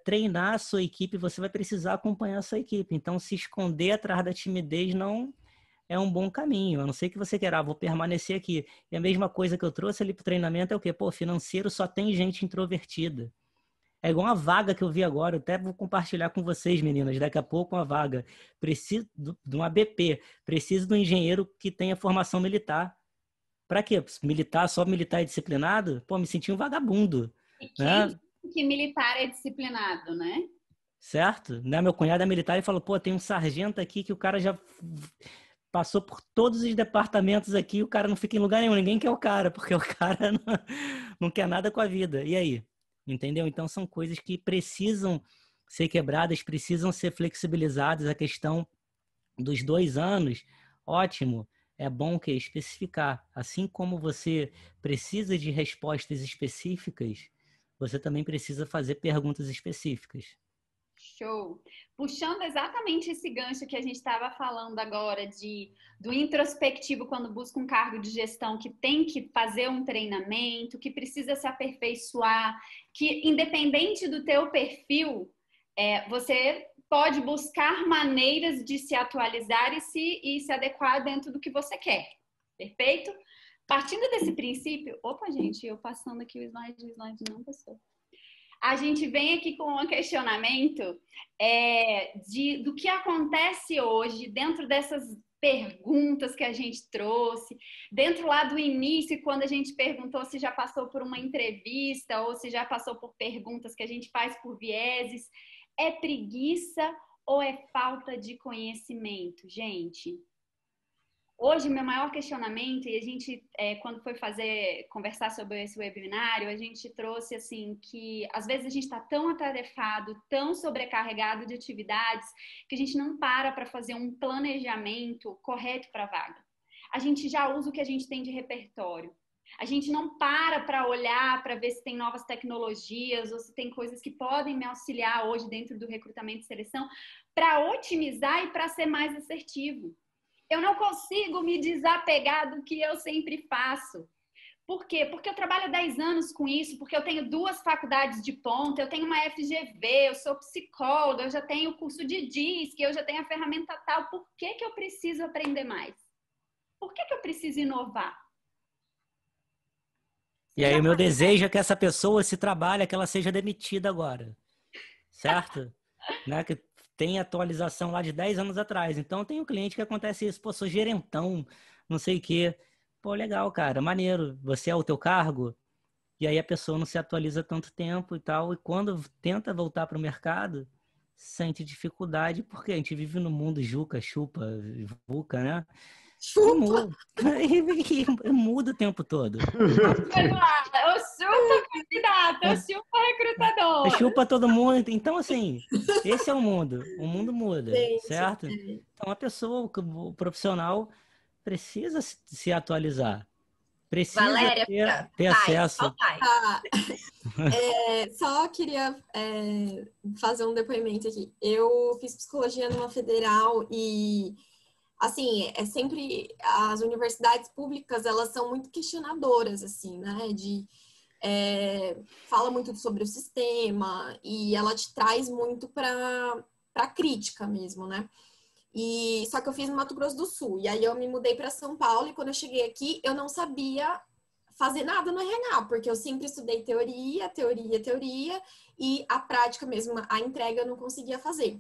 treinar a sua equipe, você vai precisar acompanhar a sua equipe. Então, se esconder atrás da timidez não é um bom caminho. A não ser que você queira, vou permanecer aqui. E a mesma coisa que eu trouxe ali para o treinamento é o quê? Pô, financeiro só tem gente introvertida. É igual uma vaga que eu vi agora, eu até vou compartilhar com vocês, meninas, daqui a pouco uma vaga. Preciso de um ABP, preciso de um engenheiro que tenha formação militar. Para quê? Militar, só militar é disciplinado? Pô, me senti um vagabundo. E Né? quem que militar é disciplinado, né? Certo? Né? Meu cunhado é militar e falou, pô, tem um sargento aqui que o cara já passou por todos os departamentos aqui, o cara não fica em lugar nenhum, ninguém quer o cara, porque o cara não quer nada com a vida. E aí? Entendeu? Então são coisas que precisam ser quebradas, precisam ser flexibilizadas. A questão dos 2 anos, ótimo, é bom que especificar. Assim como você precisa de respostas específicas, você também precisa fazer perguntas específicas. Show! Puxando exatamente esse gancho que a gente estava falando agora do introspectivo quando busca um cargo de gestão que tem que fazer um treinamento, que precisa se aperfeiçoar, que independente do teu perfil, você pode buscar maneiras de se atualizar e se adequar dentro do que você quer. Perfeito? Partindo desse princípio... Opa, gente, eu passando aqui o slide não passou. A gente vem aqui com um questionamento do que acontece hoje dentro dessas perguntas que a gente trouxe, dentro lá do início, quando a gente perguntou se já passou por uma entrevista ou se já passou por perguntas que a gente faz por vieses. É preguiça ou é falta de conhecimento, gente? Hoje, meu maior questionamento, e a gente, quando foi conversar sobre esse webinário, a gente trouxe, assim, que às vezes a gente está tão atarefado, tão sobrecarregado de atividades, que a gente não para fazer um planejamento correto para a vaga. A gente já usa o que a gente tem de repertório. A gente não para olhar, para ver se tem novas tecnologias ou se tem coisas que podem me auxiliar hoje dentro do recrutamento e seleção para otimizar e para ser mais assertivo. Eu não consigo me desapegar do que eu sempre faço. Por quê? Porque eu trabalho há 10 anos com isso, porque eu tenho 2 faculdades de ponta, eu tenho uma FGV, eu sou psicóloga, eu já tenho o curso de DISC, eu já tenho a ferramenta tal. Por que eu preciso aprender mais? Por que eu preciso inovar? E aí o meu desejo é que essa pessoa se trabalhe, que ela seja demitida agora. Certo? Né? Que tem atualização lá de 10 anos atrás. Então tem um cliente que acontece isso, pô, sou gerentão, não sei o quê. Pô, legal, cara, maneiro. Você é o teu cargo? E aí a pessoa não se atualiza tanto tempo e tal. E quando tenta voltar para o mercado, sente dificuldade, porque a gente vive no mundo juca, chupa, VUCA, né? E Chupa! muda, e muda o tempo todo. Eu super candidata, eu super Você recrutador. chupa todo mundo. Então, assim, esse é o mundo muda, Gente, certo? Então, a pessoa, o profissional, precisa se atualizar, precisa Valéria, ter vai, acesso. só vai. tá. Só queria fazer um depoimento aqui. Eu fiz psicologia numa federal e, assim, é sempre as universidades públicas, elas são muito questionadoras, assim, né? Fala muito sobre o sistema e ela te traz muito para crítica mesmo, né? E só que eu fiz no Mato Grosso do Sul e aí eu me mudei para São Paulo e quando eu cheguei aqui eu não sabia fazer nada no RH, porque eu sempre estudei teoria, teoria, teoria e a prática mesmo, a entrega eu não conseguia fazer.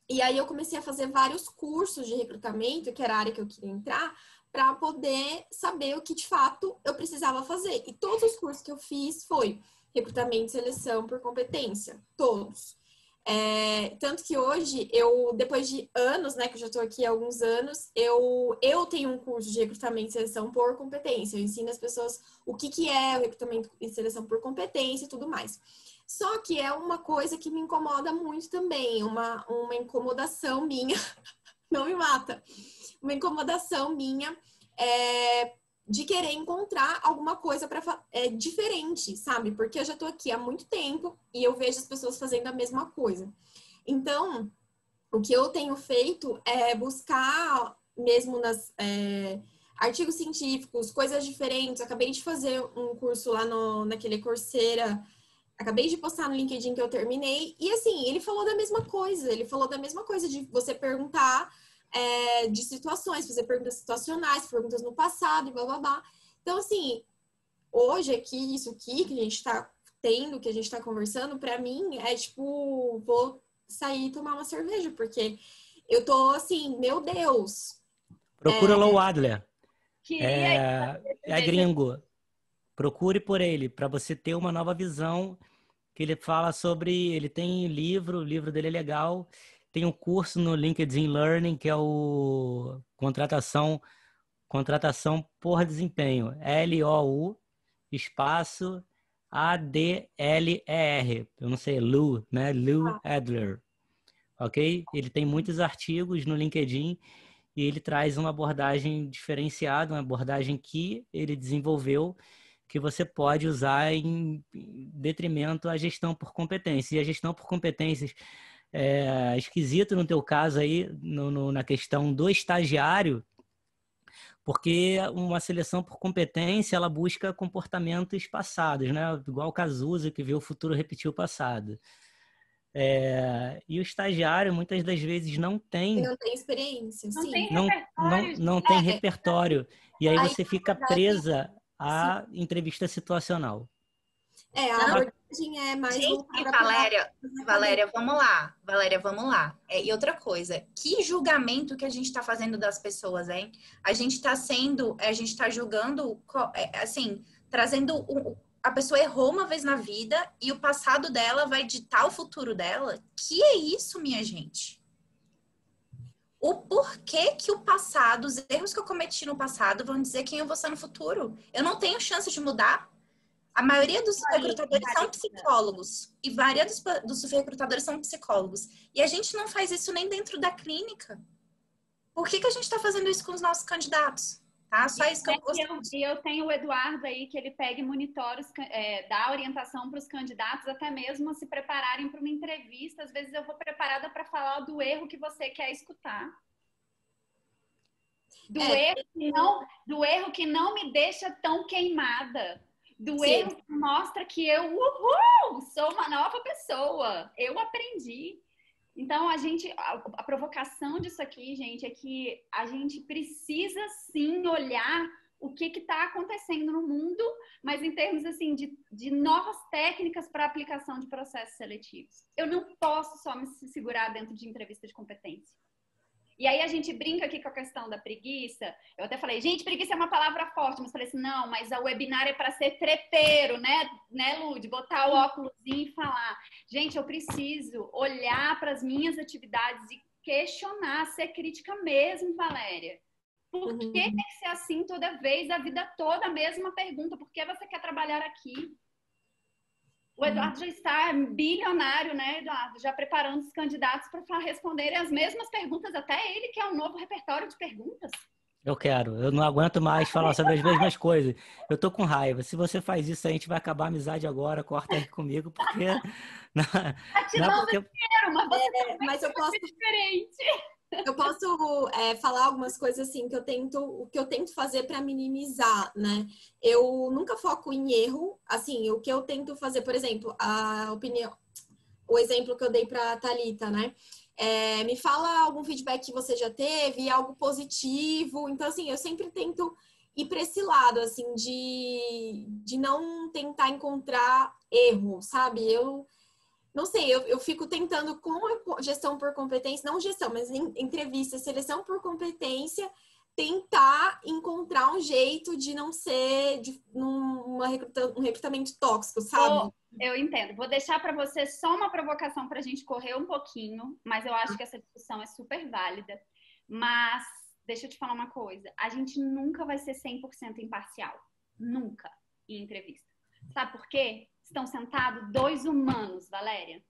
E aí eu comecei a fazer vários cursos de recrutamento, que era a área que eu queria entrar, para poder saber o que de fato eu precisava fazer. E todos os cursos que eu fiz foi recrutamento e seleção por competência, todos. Tanto que hoje, depois de anos, né, que eu já estou aqui há alguns anos, eu tenho um curso de recrutamento e seleção por competência. Eu ensino as pessoas o que é o recrutamento e seleção por competência e tudo mais. Só que é uma coisa que me incomoda muito também, uma incomodação minha, não me mata, uma incomodação minha de querer encontrar alguma coisa diferente, sabe? Porque eu já tô aqui há muito tempo e eu vejo as pessoas fazendo a mesma coisa. Então, o que eu tenho feito é buscar mesmo nas artigos científicos, coisas diferentes. Eu acabei de fazer um curso lá naquele Coursera. Acabei de postar no LinkedIn que eu terminei. E assim, ele falou da mesma coisa. Ele falou da mesma coisa de você perguntar de situações, fazer perguntas situacionais, perguntas no passado e blá, blá, blá. Então, assim, hoje aqui, isso aqui que a gente tá tendo, que a gente tá conversando, pra mim é tipo, vou sair e tomar uma cerveja, porque eu tô assim, meu Deus. Procura Lou Adler. Queria É gringo. Procure por ele, para você ter uma nova visão, que ele fala sobre... Ele tem livro, o livro dele é legal. Tem um curso no LinkedIn Learning, que é o Contratação por Desempenho. LOU, espaço ADLER. Eu não sei, Lou, né? Lou Adler. Ok? Ele tem muitos artigos no LinkedIn e ele traz uma abordagem diferenciada, uma abordagem que ele desenvolveu, que você pode usar em detrimento à gestão por competências. E a gestão por competências é esquisito no teu caso aí, na questão do estagiário, porque uma seleção por competência, ela busca comportamentos passados, né? Igual o Cazuza, que vê o futuro repetir o passado. E o estagiário, muitas das vezes, não tem Experiência, não sim. tem repertório. não tem repertório. E aí Aí, você fica na verdade, presa à entrevista situacional. a abordagem é mais Gente, voltada Valéria, vamos lá. Valéria, vamos lá. E outra coisa, que julgamento que a gente está fazendo das pessoas, hein? A gente está julgando, assim, trazendo a pessoa errou uma vez na vida e o passado dela vai ditar o futuro dela. Que é isso, minha gente? O porquê que o passado, os erros que eu cometi no passado vão dizer quem eu vou ser no futuro? Eu não tenho chance de mudar. A maioria dos recrutadores são psicólogos e vários dos recrutadores são psicólogos. E a gente não faz isso nem dentro da clínica. Por que a gente está fazendo isso com os nossos candidatos? Tá? Só isso que eu gosto. E eu tenho o Eduardo aí, que ele pega e monitora, dá orientação para os candidatos, até mesmo se prepararem para uma entrevista. Às vezes eu vou preparada para falar do erro que você quer escutar. Do erro que não me deixa tão queimada. Do Sim. erro que mostra que eu sou uma nova pessoa. Eu aprendi. Então, a provocação disso aqui, gente, é que a gente precisa sim olhar o que está acontecendo no mundo, mas em termos assim de novas técnicas para aplicação de processos seletivos. Eu não posso só me segurar dentro de entrevista de competência. E aí a gente brinca aqui com a questão da preguiça. Eu até falei, gente, preguiça é uma palavra forte, mas falei assim, não, mas a webinar é para ser trepeiro, né, Lud? Botar o óculosinho e falar. Gente, eu preciso olhar para as minhas atividades e questionar, ser crítica mesmo, Valéria. Por que tem que ser assim toda vez, a vida toda, a mesma pergunta? Por que você quer trabalhar aqui? O Eduardo já está bilionário, né, Eduardo? Já preparando os candidatos para responderem as mesmas perguntas, até ele quer um novo repertório de perguntas. Eu não aguento mais falar sobre as mesmas coisas. Eu tô com raiva. Se você faz isso, a gente vai acabar a amizade agora, corta aí comigo, porque... Tá te dando dinheiro, mas você mas eu posso... diferente. Eu posso falar algumas coisas assim que eu tento fazer para minimizar, né? Eu nunca foco em erro, assim, o que eu tento fazer, por exemplo, o exemplo que eu dei para a Thalita, né? Me fala algum feedback que você já teve, algo positivo. Então, assim, eu sempre tento ir para esse lado, assim, de não tentar encontrar erro, sabe? Não sei, eu fico tentando com a gestão por competência, não gestão, mas em entrevista, seleção por competência, tentar encontrar um jeito de não ser um recrutamento tóxico, sabe? Eu entendo. Vou deixar para você só uma provocação para a gente correr um pouquinho, mas eu acho que essa discussão é super válida. Mas, deixa eu te falar uma coisa, a gente nunca vai ser 100% imparcial. Nunca, em entrevista. Sabe por quê? Estão sentados 2 humanos, Valéria.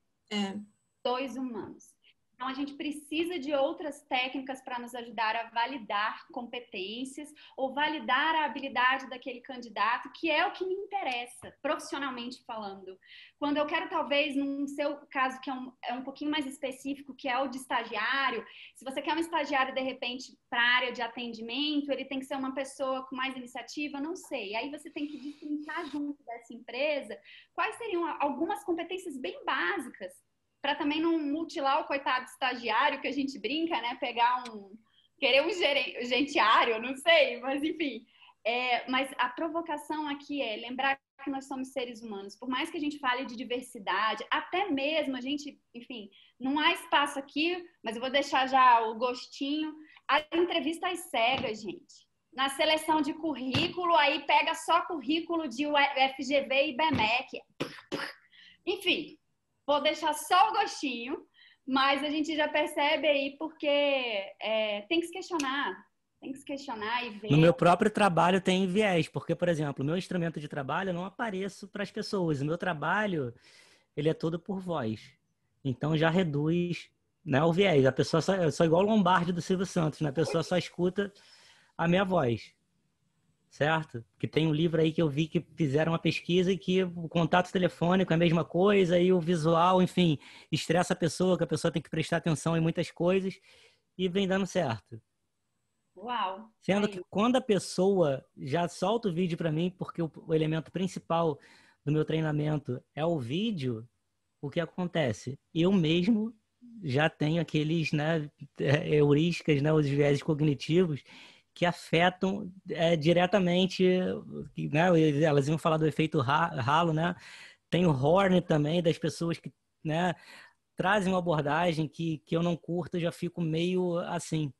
2 humanos. Então, a gente precisa de outras técnicas para nos ajudar a validar competências ou validar a habilidade daquele candidato, que é o que me interessa, profissionalmente falando. Quando eu quero, talvez, num seu caso, que é um pouquinho mais específico, que é o de estagiário, se você quer um estagiário, de repente, para a área de atendimento, ele tem que ser uma pessoa com mais iniciativa, não sei. Aí você tem que destrinchar junto dessa empresa quais seriam algumas competências bem básicas, para também não mutilar o coitado estagiário, que a gente brinca, né? Querer um gerentiário, não sei, mas enfim. Mas a provocação aqui é lembrar que nós somos seres humanos. Por mais que a gente fale de diversidade, até mesmo a gente, enfim, não há espaço aqui, mas eu vou deixar já o gostinho. A entrevista às cegas, gente. Na seleção de currículo, aí pega só currículo de FGV e BMEC. Enfim, vou deixar só o gostinho, mas a gente já percebe aí porque tem que se questionar. Tem que se questionar e ver. No meu próprio trabalho tem viés, porque, por exemplo, o meu instrumento de trabalho eu não apareço para as pessoas. O meu trabalho, ele é todo por voz. Então já reduz, né, o viés. A pessoa eu sou igual o Lombardi do Silvio Santos, né? A pessoa só escuta a minha voz. Certo? Que tem um livro aí que eu vi que fizeram uma pesquisa e que o contato telefônico é a mesma coisa e o visual, enfim, estressa a pessoa, que a pessoa tem que prestar atenção em muitas coisas e vem dando certo. Uau! Sendo que quando a pessoa já solta o vídeo para mim, porque o elemento principal do meu treinamento é o vídeo, o que acontece? Eu mesmo já tenho aqueles, né, heurísticas, né, os viéses cognitivos que afetam diretamente, né? Elas iam falar do efeito halo, né? Tem o Horner também, das pessoas que, né, trazem uma abordagem que eu não curto, eu já fico meio assim,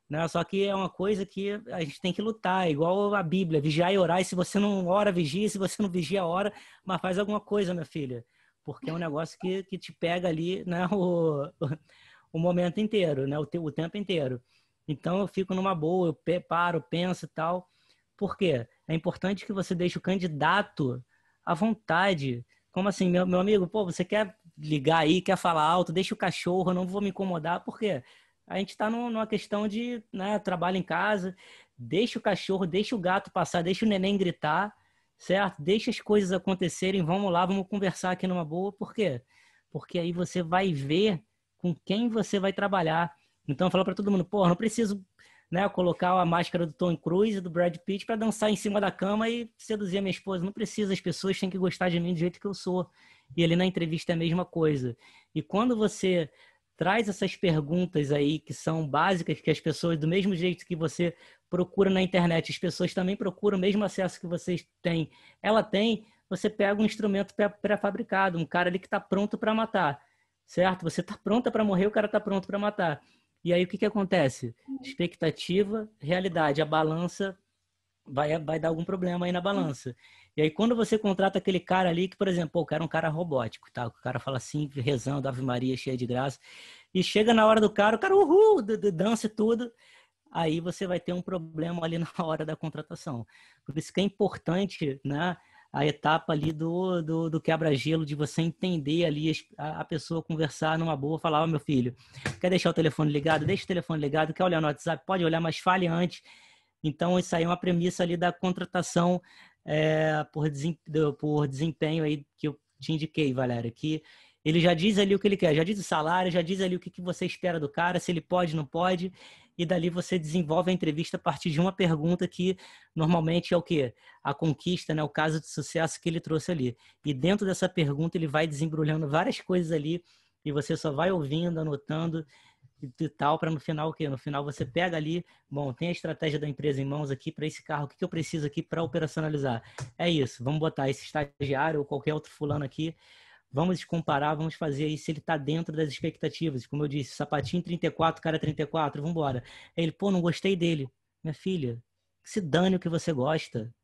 né? Só que é uma coisa que a gente tem que lutar, igual a Bíblia, vigiar e orar, e se você não ora, vigia, se você não vigia, ora, mas faz alguma coisa, minha filha, porque é um negócio que te pega ali, né, o momento inteiro, né, o tempo inteiro. Então eu fico numa boa, eu paro, penso e tal. Por quê? É importante que você deixe o candidato à vontade. Como assim, meu amigo, pô, você quer ligar aí, quer falar alto, deixa o cachorro, eu não vou me incomodar. Por quê? A gente está numa questão de, né, trabalho em casa, deixa o cachorro, deixa o gato passar, deixa o neném gritar, certo? Deixa as coisas acontecerem, vamos lá, vamos conversar aqui numa boa. Por quê? Porque aí você vai ver com quem você vai trabalhar. Então eu falo para todo mundo, pô, não preciso, né, colocar a máscara do Tom Cruise e do Brad Pitt para dançar em cima da cama e seduzir a minha esposa. Não precisa, as pessoas têm que gostar de mim do jeito que eu sou. E ali na entrevista é a mesma coisa. E quando você traz essas perguntas aí que são básicas, que as pessoas, do mesmo jeito que você procura na internet, as pessoas também procuram o mesmo acesso que vocês têm. Ela tem, você pega um instrumento pré-fabricado, um cara ali que está pronto para matar, certo? Você está pronta para morrer, o cara está pronto para matar. E aí o que acontece? Expectativa, realidade, a balança vai dar algum problema aí na balança. E aí quando você contrata aquele cara ali, que por exemplo, o cara é um cara robótico, tá? O cara fala assim, rezando, Ave Maria, cheia de graça, e chega na hora do cara, o cara uhul, dança e tudo, aí você vai ter um problema ali na hora da contratação. Por isso que é importante, né, a etapa ali do quebra-gelo, de você entender ali a pessoa, conversar numa boa, falar, ó, meu filho, quer deixar o telefone ligado? Deixa o telefone ligado, quer olhar no WhatsApp? Pode olhar, mas fale antes. Então, isso aí é uma premissa ali da contratação por desempenho aí que eu te indiquei, Valéria, que ele já diz ali o que ele quer, já diz o salário, já diz ali o que você espera do cara, se ele pode, não pode, e dali você desenvolve a entrevista a partir de uma pergunta que normalmente é o quê? A conquista, né? O caso de sucesso que ele trouxe ali. E dentro dessa pergunta ele vai desembrulhando várias coisas ali e você só vai ouvindo, anotando e tal, para no final o quê? No final você pega ali, bom, tem a estratégia da empresa em mãos aqui para esse carro, o que eu preciso aqui para operacionalizar? É isso, vamos botar esse estagiário ou qualquer outro fulano aqui, vamos comparar, vamos fazer aí se ele está dentro das expectativas. Como eu disse, sapatinho 34, cara 34, vamos embora. Aí ele, pô, não gostei dele. Minha filha, que se dane o que você gosta.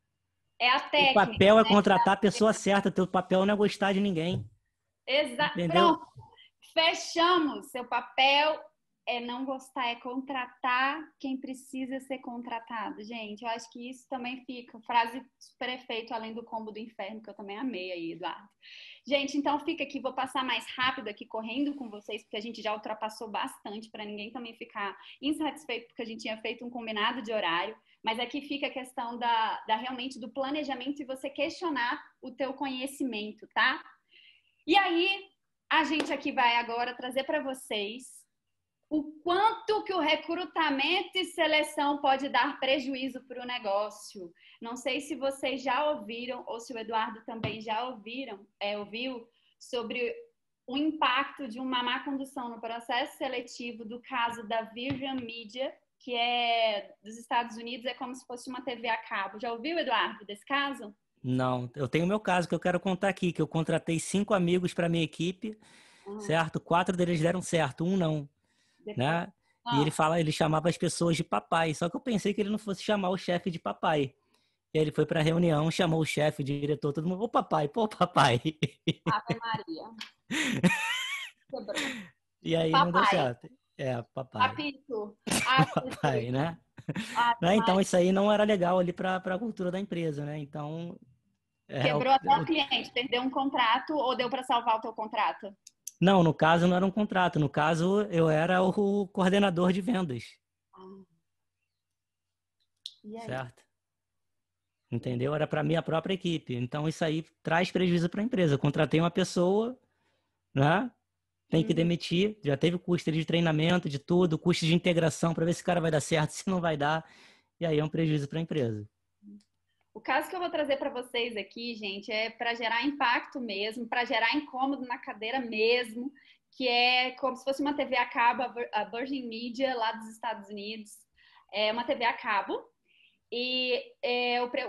É a técnica. O papel é contratar a pessoa certa, teu papel não é gostar de ninguém. Exato. Entendeu? Pronto. Fechamos. Seu papel é não gostar, é contratar quem precisa ser contratado. Gente, eu acho que isso também fica, frase super efeito, além do combo do inferno, que eu também amei aí, Eduardo. Gente, então fica aqui, vou passar mais rápido aqui, correndo com vocês, porque a gente já ultrapassou bastante, para ninguém também ficar insatisfeito, porque a gente tinha feito um combinado de horário, mas aqui fica a questão realmente do planejamento e você questionar o teu conhecimento, tá? E aí, a gente aqui vai agora trazer para vocês o quanto que o recrutamento e seleção pode dar prejuízo para o negócio. Não sei se vocês já ouviram, ou se o Eduardo também já ouviu sobre o impacto de uma má condução no processo seletivo do caso da Virgin Media, que é dos Estados Unidos, é como se fosse uma TV a cabo. Já ouviu, Eduardo, desse caso? Não, eu tenho o meu caso que eu quero contar aqui, que eu contratei 5 amigos para minha equipe, certo? 4 deles deram certo, um não. Né? E ele chamava as pessoas de papai, só que eu pensei que ele não fosse chamar o chefe de papai. E aí ele foi para a reunião, chamou o chefe, o diretor, todo mundo, ô papai, pô papai. Ave Maria. Quebrou. E aí papai. Não deu certo. Papai. Papito. Papai, né? Então isso aí não era legal ali para a cultura da empresa, né? Então... Quebrou até o cliente, perdeu um contrato ou deu para salvar o teu contrato? Não, no caso não era um contrato. No caso, eu era o coordenador de vendas. E aí? Certo? Entendeu? Era para minha própria equipe. Então, isso aí traz prejuízo para a empresa. Eu contratei uma pessoa, né? Tem que demitir. Já teve o custo de treinamento, de tudo, custo de integração para ver se o cara vai dar certo, se não vai dar. E aí é um prejuízo para a empresa. O caso que eu vou trazer para vocês aqui, gente, é para gerar impacto mesmo, para gerar incômodo na cadeira mesmo, que é como se fosse uma TV a cabo, a Virgin Media, lá dos Estados Unidos. É uma TV a cabo. E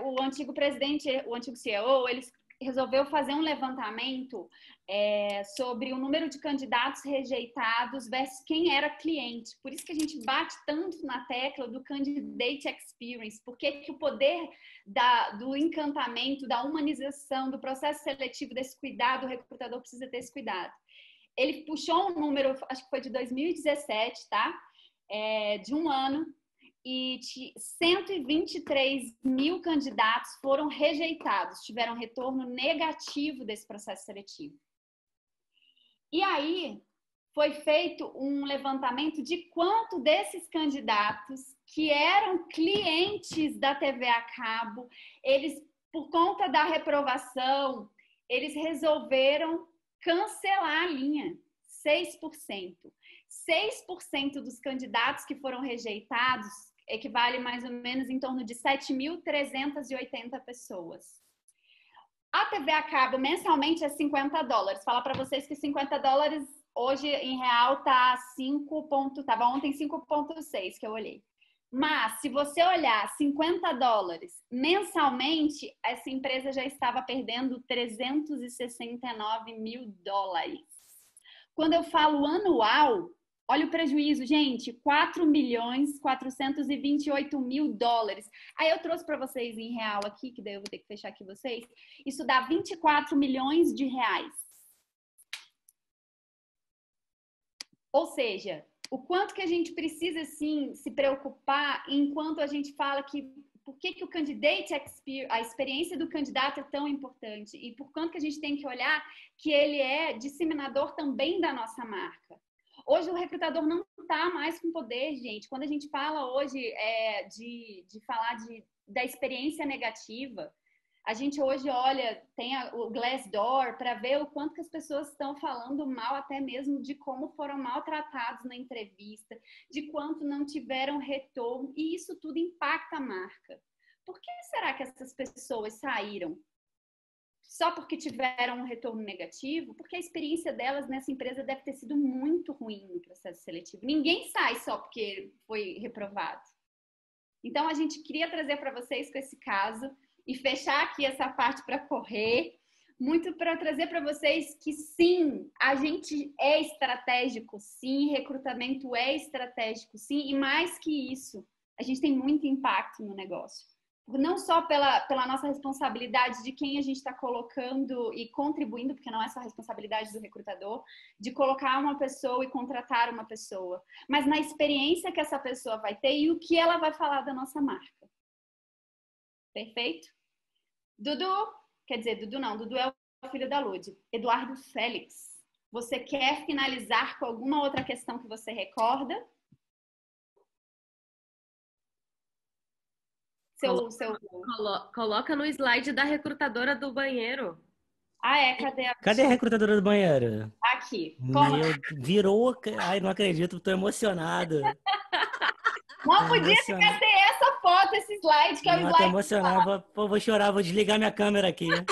o antigo presidente, o antigo CEO, ele resolveu fazer um levantamento sobre o número de candidatos rejeitados versus quem era cliente. Por isso que a gente bate tanto na tecla do candidate experience, porque que o poder do encantamento, da humanização, do processo seletivo, desse cuidado, o recrutador precisa ter esse cuidado. Ele puxou um número, acho que foi de 2017, tá? De um ano, e 123 mil candidatos foram rejeitados, tiveram retorno negativo desse processo seletivo. E aí foi feito um levantamento de quanto desses candidatos que eram clientes da TV a cabo, eles, por conta da reprovação, eles resolveram cancelar a linha, 6%. 6% dos candidatos que foram rejeitados equivale mais ou menos em torno de 7.380 pessoas. A TV a cabo mensalmente é $50. Falar para vocês que $50 Hoje, em real, tá 5 ponto, tava ontem 5,6 que eu olhei. Mas, se você olhar $50 mensalmente, essa empresa já estava perdendo $369 mil. Quando eu falo anual, olha o prejuízo, gente, $4.428.000. Aí eu trouxe para vocês em real aqui, que daí eu vou ter que fechar aqui vocês. Isso dá 24 milhões de reais. Ou seja, o quanto que a gente precisa, sim, se preocupar enquanto a gente fala que por que o candidate experience, a experiência do candidato é tão importante e por quanto que a gente tem que olhar que ele é disseminador também da nossa marca. Hoje o recrutador não está mais com poder, gente. Quando a gente fala hoje de falar da experiência negativa, a gente hoje olha, tem o Glassdoor para ver o quanto que as pessoas estão falando mal até mesmo de como foram maltratados na entrevista, de quanto não tiveram retorno, e isso tudo impacta a marca. Por que será que essas pessoas saíram? Só porque tiveram um retorno negativo? Porque a experiência delas nessa empresa deve ter sido muito ruim no processo seletivo. Ninguém sai só porque foi reprovado. Então, a gente queria trazer para vocês com esse caso e fechar aqui essa parte para correr, muito para trazer para vocês que sim, a gente é estratégico, sim, recrutamento é estratégico, sim, e mais que isso, a gente tem muito impacto no negócio. Não só pela nossa responsabilidade de quem a gente está colocando e contribuindo, porque não é só a responsabilidade do recrutador, de colocar uma pessoa e contratar uma pessoa, mas na experiência que essa pessoa vai ter e o que ela vai falar da nossa marca. Perfeito? Dudu, quer dizer, Dudu não, Dudu é o filho da Lud. Eduardo Félix, você quer finalizar com alguma outra questão que você recorda? Coloca no slide da recrutadora do banheiro. Ah, é? Cadê a... Cadê a recrutadora do banheiro? Aqui. Como? Virou... Ai, não acredito, tô emocionado. Não podia ficar sem essa foto, esse slide, que é o slide. Tô emocionado. Pô, vou chorar, vou desligar minha câmera aqui. O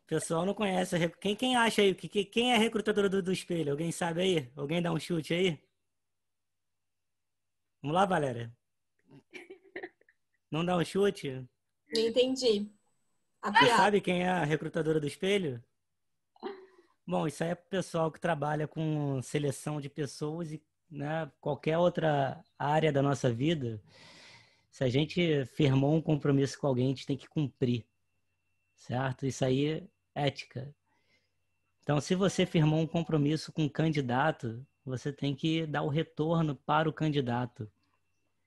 pessoal não conhece. Quem acha aí? Quem é a recrutadora do espelho? Alguém sabe aí? Alguém dá um chute aí? Vamos lá, Valéria. Não dá um chute? Não entendi. Você sabe quem é a recrutadora do espelho? Bom, isso aí é pro pessoal que trabalha com seleção de pessoas e, né, qualquer outra área da nossa vida. Se a gente firmou um compromisso com alguém, a gente tem que cumprir, certo? Isso aí é ética. Então, se você firmou um compromisso com um candidato, você tem que dar o retorno para o candidato.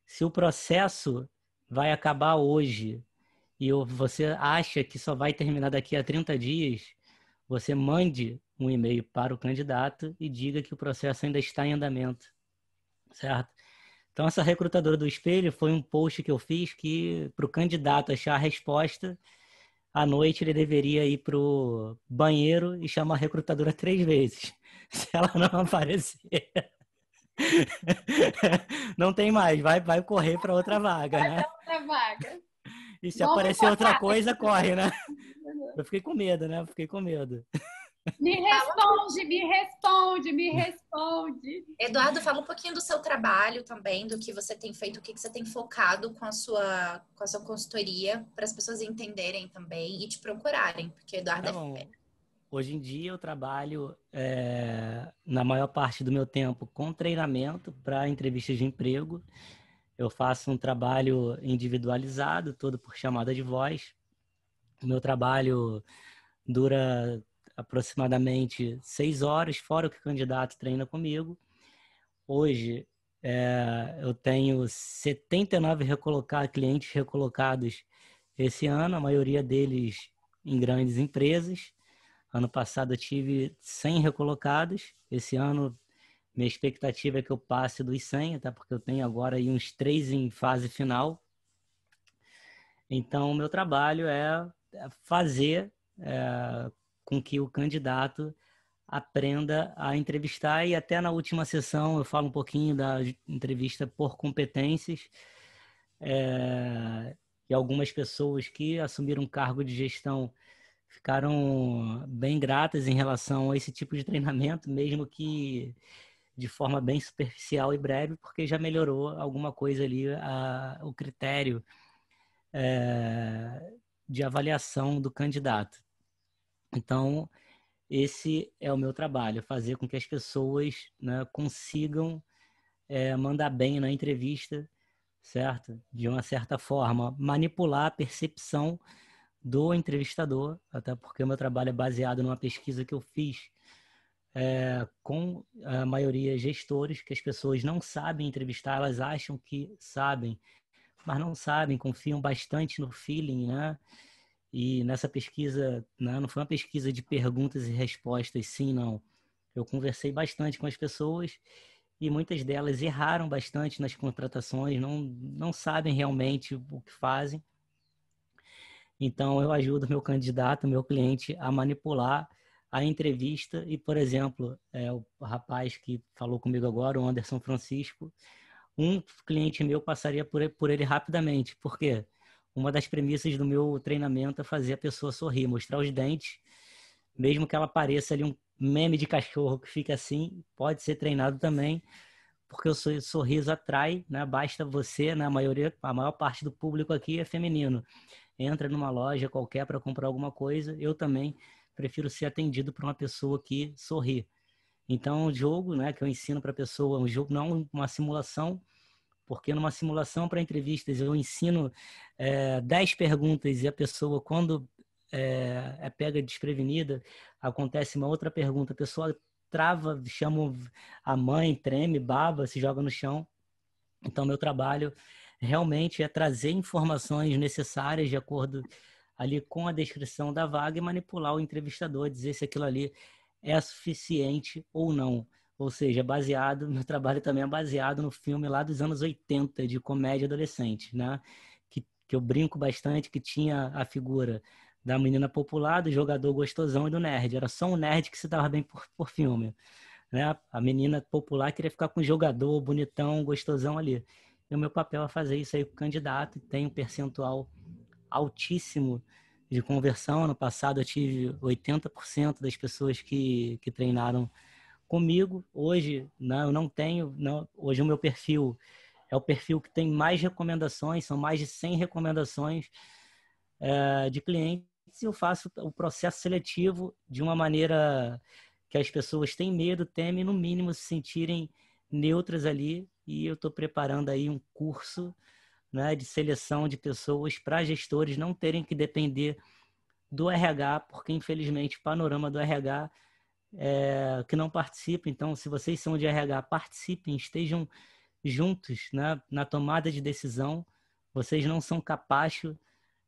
Se o processo vai acabar hoje e você acha que só vai terminar daqui a 30 dias, você mande um e-mail para o candidato e diga que o processo ainda está em andamento, certo? Então, essa recrutadora do espelho foi um post que eu fiz que, para o candidato achar a resposta, à noite ele deveria ir para o banheiro e chamar a recrutadora 3 vezes. Se ela não aparecer, não tem mais, vai correr para outra vaga, né? Outra vaga. E se aparecer outra coisa, corre, né? Eu fiquei com medo, né? Fiquei com medo. Me responde, me responde, me responde. Eduardo, fala um pouquinho do seu trabalho também, do que você tem feito, o que você tem focado com a sua consultoria, para as pessoas entenderem também e te procurarem, porque Eduardo Hoje em dia eu trabalho na maior parte do meu tempo com treinamento para entrevistas de emprego. Eu faço um trabalho individualizado, todo por chamada de voz. O meu trabalho dura aproximadamente 6 horas, fora o que o candidato treina comigo. Hoje, eu tenho 79 clientes recolocados esse ano, a maioria deles em grandes empresas. Ano passado eu tive 100 recolocados. Esse ano, minha expectativa é que eu passe dos 100, até porque eu tenho agora aí uns 3 em fase final. Então, o meu trabalho é fazer com que o candidato aprenda a entrevistar, e até na última sessão eu falo um pouquinho da entrevista por competências, e algumas pessoas que assumiram cargo de gestão ficaram bem gratas em relação a esse tipo de treinamento, mesmo que de forma bem superficial e breve, porque já melhorou alguma coisa ali o critério de avaliação do candidato. Então, esse é o meu trabalho, fazer com que as pessoas, né, consigam mandar bem na entrevista, certo? De uma certa forma, manipular a percepção do entrevistador, até porque o meu trabalho é baseado numa pesquisa que eu fiz com a maioria gestores, que as pessoas não sabem entrevistar, elas acham que sabem, mas não sabem, confiam bastante no feeling, né? E nessa pesquisa, né, não foi uma pesquisa de perguntas e respostas, sim, não. Eu conversei bastante com as pessoas e muitas delas erraram bastante nas contratações, não sabem realmente o que fazem. Então, eu ajudo meu candidato, meu cliente, a manipular a entrevista e, por exemplo, o rapaz que falou comigo agora, o Anderson Francisco, um cliente meu passaria por ele rapidamente. Por quê? Uma das premissas do meu treinamento é fazer a pessoa sorrir, mostrar os dentes, mesmo que ela pareça ali um meme de cachorro que fica assim, pode ser treinado também, porque o sorriso atrai, né? Basta você, né? A maior parte do público aqui é feminino. Entra numa loja qualquer para comprar alguma coisa, eu também prefiro ser atendido por uma pessoa que sorri. Então, o jogo, né, que eu ensino para a pessoa, um jogo não uma simulação, porque numa simulação para entrevistas eu ensino 10 perguntas e a pessoa, quando é pega desprevenida, acontece uma outra pergunta, a pessoa trava, chama a mãe, treme, baba, se joga no chão. Então, meu trabalho realmente é trazer informações necessárias de acordo ali com a descrição da vaga e manipular o entrevistador, dizer se aquilo ali é suficiente ou não. Ou seja, meu trabalho também é baseado no filme lá dos anos 80, de comédia adolescente, né? Que eu brinco bastante, que tinha a figura da menina popular, do jogador gostosão e do nerd. Era só um nerd que se dava bem por filme, né? A menina popular queria ficar com o jogador bonitão, gostosão ali. E o meu papel é fazer isso aí com o candidato, e tem um percentual altíssimo de conversão. No passado eu tive 80% das pessoas que treinaram comigo. Hoje, não, eu não tenho, não, hoje o meu perfil é o perfil que tem mais recomendações, são mais de 100 recomendações de clientes, e eu faço o processo seletivo de uma maneira que as pessoas têm medo, temem, no mínimo se sentirem neutras ali, e eu estou preparando aí um curso, né, de seleção de pessoas para gestores não terem que depender do RH, porque infelizmente o panorama do RH que não participa. Então, se vocês são de RH, participem, estejam juntos, né, na tomada de decisão. Vocês não são capazes,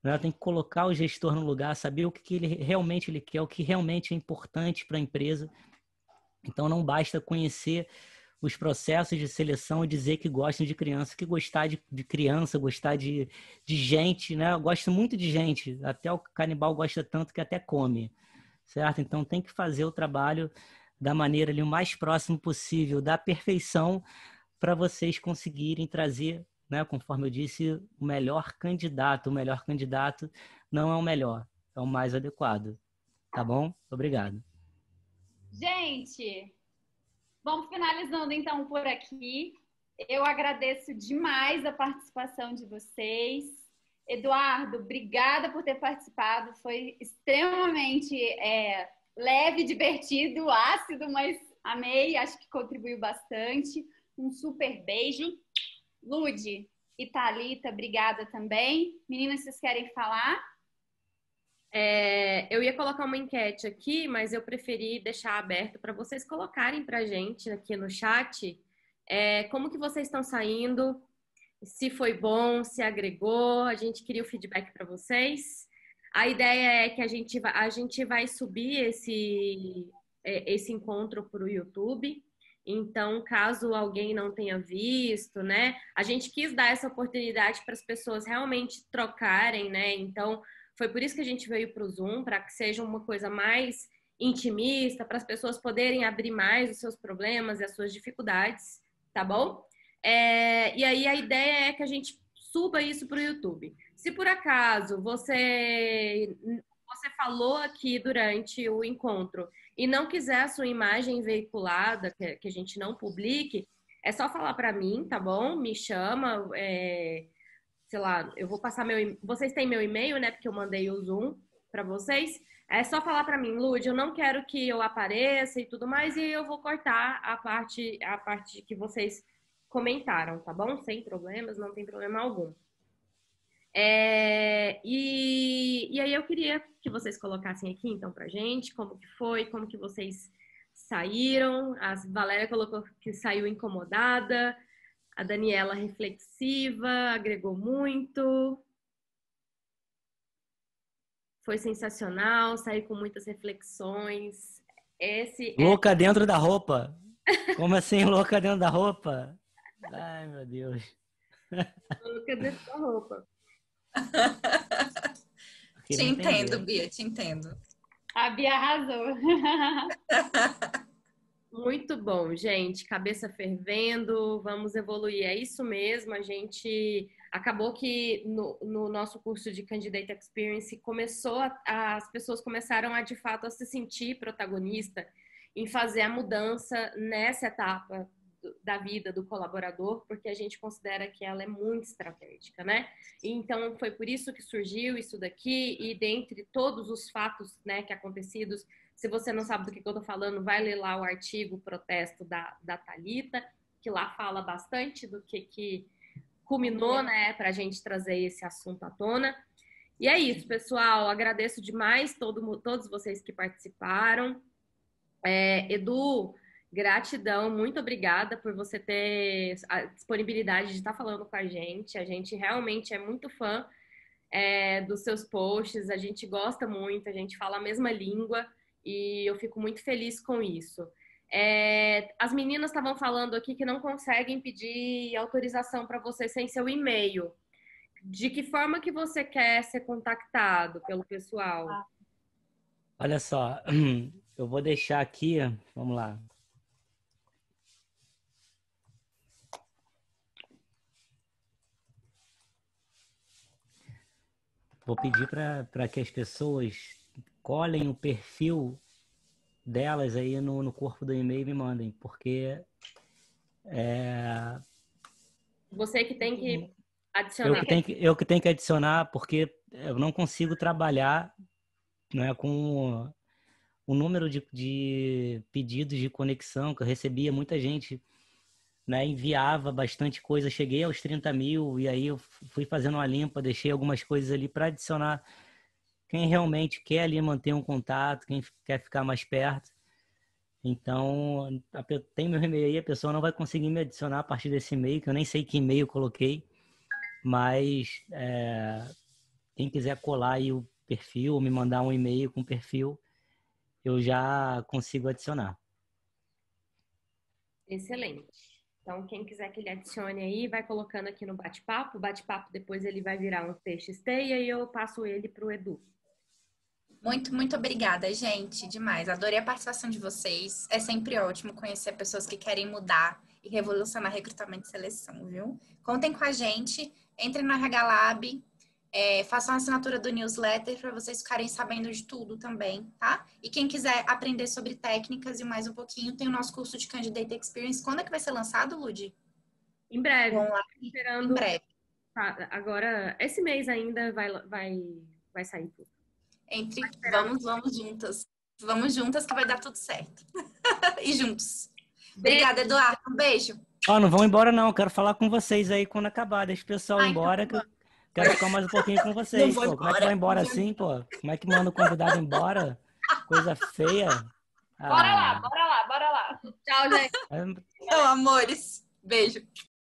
né, tem que colocar o gestor no lugar, saber o que ele realmente ele quer, o que realmente é importante para a empresa. Então, não basta conhecer os processos de seleção e dizer que gostam de criança, que gostar de criança, gostar de gente, né? Eu gosto muito de gente, até o canibal gosta tanto que até come, certo? Então tem que fazer o trabalho da maneira ali o mais próximo possível da perfeição para vocês conseguirem trazer, né, conforme eu disse, o melhor candidato. O melhor candidato não é o melhor, é o mais adequado. Tá bom? Obrigado. Gente, vamos finalizando então por aqui. Eu agradeço demais a participação de vocês. Eduardo, obrigada por ter participado. Foi extremamente leve, divertido, ácido, mas amei. Acho que contribuiu bastante. Um super beijo. Lude e Thalita, obrigada também. Meninas, vocês querem falar? Eu ia colocar uma enquete aqui, mas eu preferi deixar aberto para vocês colocarem para a gente aqui no chat como que vocês estão saindo, se foi bom, se agregou. A gente queria o feedback para vocês. A ideia é que a gente vai subir esse encontro para o YouTube. Então, caso alguém não tenha visto, né? A gente quis dar essa oportunidade para as pessoas realmente trocarem, né? Então, foi por isso que a gente veio para o Zoom, para que seja uma coisa mais intimista, para as pessoas poderem abrir mais os seus problemas e as suas dificuldades, tá bom? E aí a ideia é que a gente suba isso para o YouTube. Se por acaso você você falou aqui durante o encontro e não quiser a sua imagem veiculada, que a gente não publique, é só falar para mim, tá bom? Me chama, sei lá, eu vou passar vocês têm meu e-mail, né? Porque eu mandei o Zoom para vocês. É só falar para mim, Lud, eu não quero que eu apareça e tudo mais, e eu vou cortar a parte que vocês comentaram, tá bom? Sem problemas, não tem problema algum. E aí eu queria que vocês colocassem aqui, então, pra gente, como que foi, como que vocês saíram. A Valéria colocou que saiu incomodada, a Daniela reflexiva, agregou muito. Foi sensacional, saí com muitas reflexões. Louca dentro da roupa? Como assim, louca dentro da roupa? Ai, meu Deus. Louca dentro da roupa. Te entendo, Bia, te entendo. A Bia arrasou. Muito bom, gente. Cabeça fervendo, vamos evoluir. É isso mesmo, a gente... Acabou que no nosso curso de Candidate Experience as pessoas começaram de fato a se sentir protagonista em fazer a mudança nessa etapa da vida do colaborador, porque a gente considera que ela é muito estratégica, né? Então, foi por isso que surgiu isso daqui, e dentre todos os fatos, né, que acontecidos, se você não sabe do que eu tô falando, vai ler lá o artigo Protesto da Thalita, que lá fala bastante do que culminou, né, pra gente trazer esse assunto à tona. E é isso, pessoal. Agradeço demais todos vocês que participaram. Edu, gratidão, muito obrigada por você ter a disponibilidade de estar falando com a gente. A gente realmente é muito fã dos seus posts, a gente gosta muito, a gente fala a mesma língua e eu fico muito feliz com isso. As meninas estavam falando aqui que não conseguem pedir autorização para você sem seu e-mail. De que forma que você quer ser contactado pelo pessoal? Olha só, eu vou deixar aqui, vamos lá. Vou pedir para que as pessoas colhem o perfil delas aí no corpo do e-mail e me mandem, porque você que tem que adicionar. Eu que tenho que adicionar, porque eu não consigo trabalhar, né, com o número de pedidos de conexão que eu recebia. Muita gente, né, enviava bastante coisa. Cheguei aos 30 mil e aí eu fui fazendo uma limpa, deixei algumas coisas ali para adicionar quem realmente quer ali manter um contato, quem quer ficar mais perto. Então, tem meu e-mail aí, a pessoa não vai conseguir me adicionar a partir desse e-mail, que eu nem sei que e-mail eu coloquei, mas quem quiser colar aí o perfil, me mandar um e-mail com o perfil, eu já consigo adicionar. Excelente. Então, quem quiser que ele adicione aí, vai colocando aqui no bate-papo. O bate-papo depois ele vai virar um TXT e aí eu passo ele para o Edu. Muito, muito obrigada, gente. Demais. Adorei a participação de vocês. É sempre ótimo conhecer pessoas que querem mudar e revolucionar recrutamento e seleção, viu? Contem com a gente. Entrem no RH Lab. Façam a assinatura do newsletter para vocês ficarem sabendo de tudo também, tá? E quem quiser aprender sobre técnicas e mais um pouquinho, tem o nosso curso de Candidate Experience. Quando é que vai ser lançado, Lud? Em breve. Vamos lá. Esperando. Em breve. Agora, esse mês ainda vai sair tudo. Vamos juntas. Vamos juntas que vai dar tudo certo. E juntos. Obrigada, Eduardo. Um beijo. Não vão embora não. Quero falar com vocês aí quando acabar. Deixa o pessoal ir embora, que eu quero ficar mais um pouquinho com vocês. Pô. Como é que vai embora assim, pô? Como é que manda o convidado embora? Coisa feia. Bora lá. Tchau, gente. Então, amores. Beijo.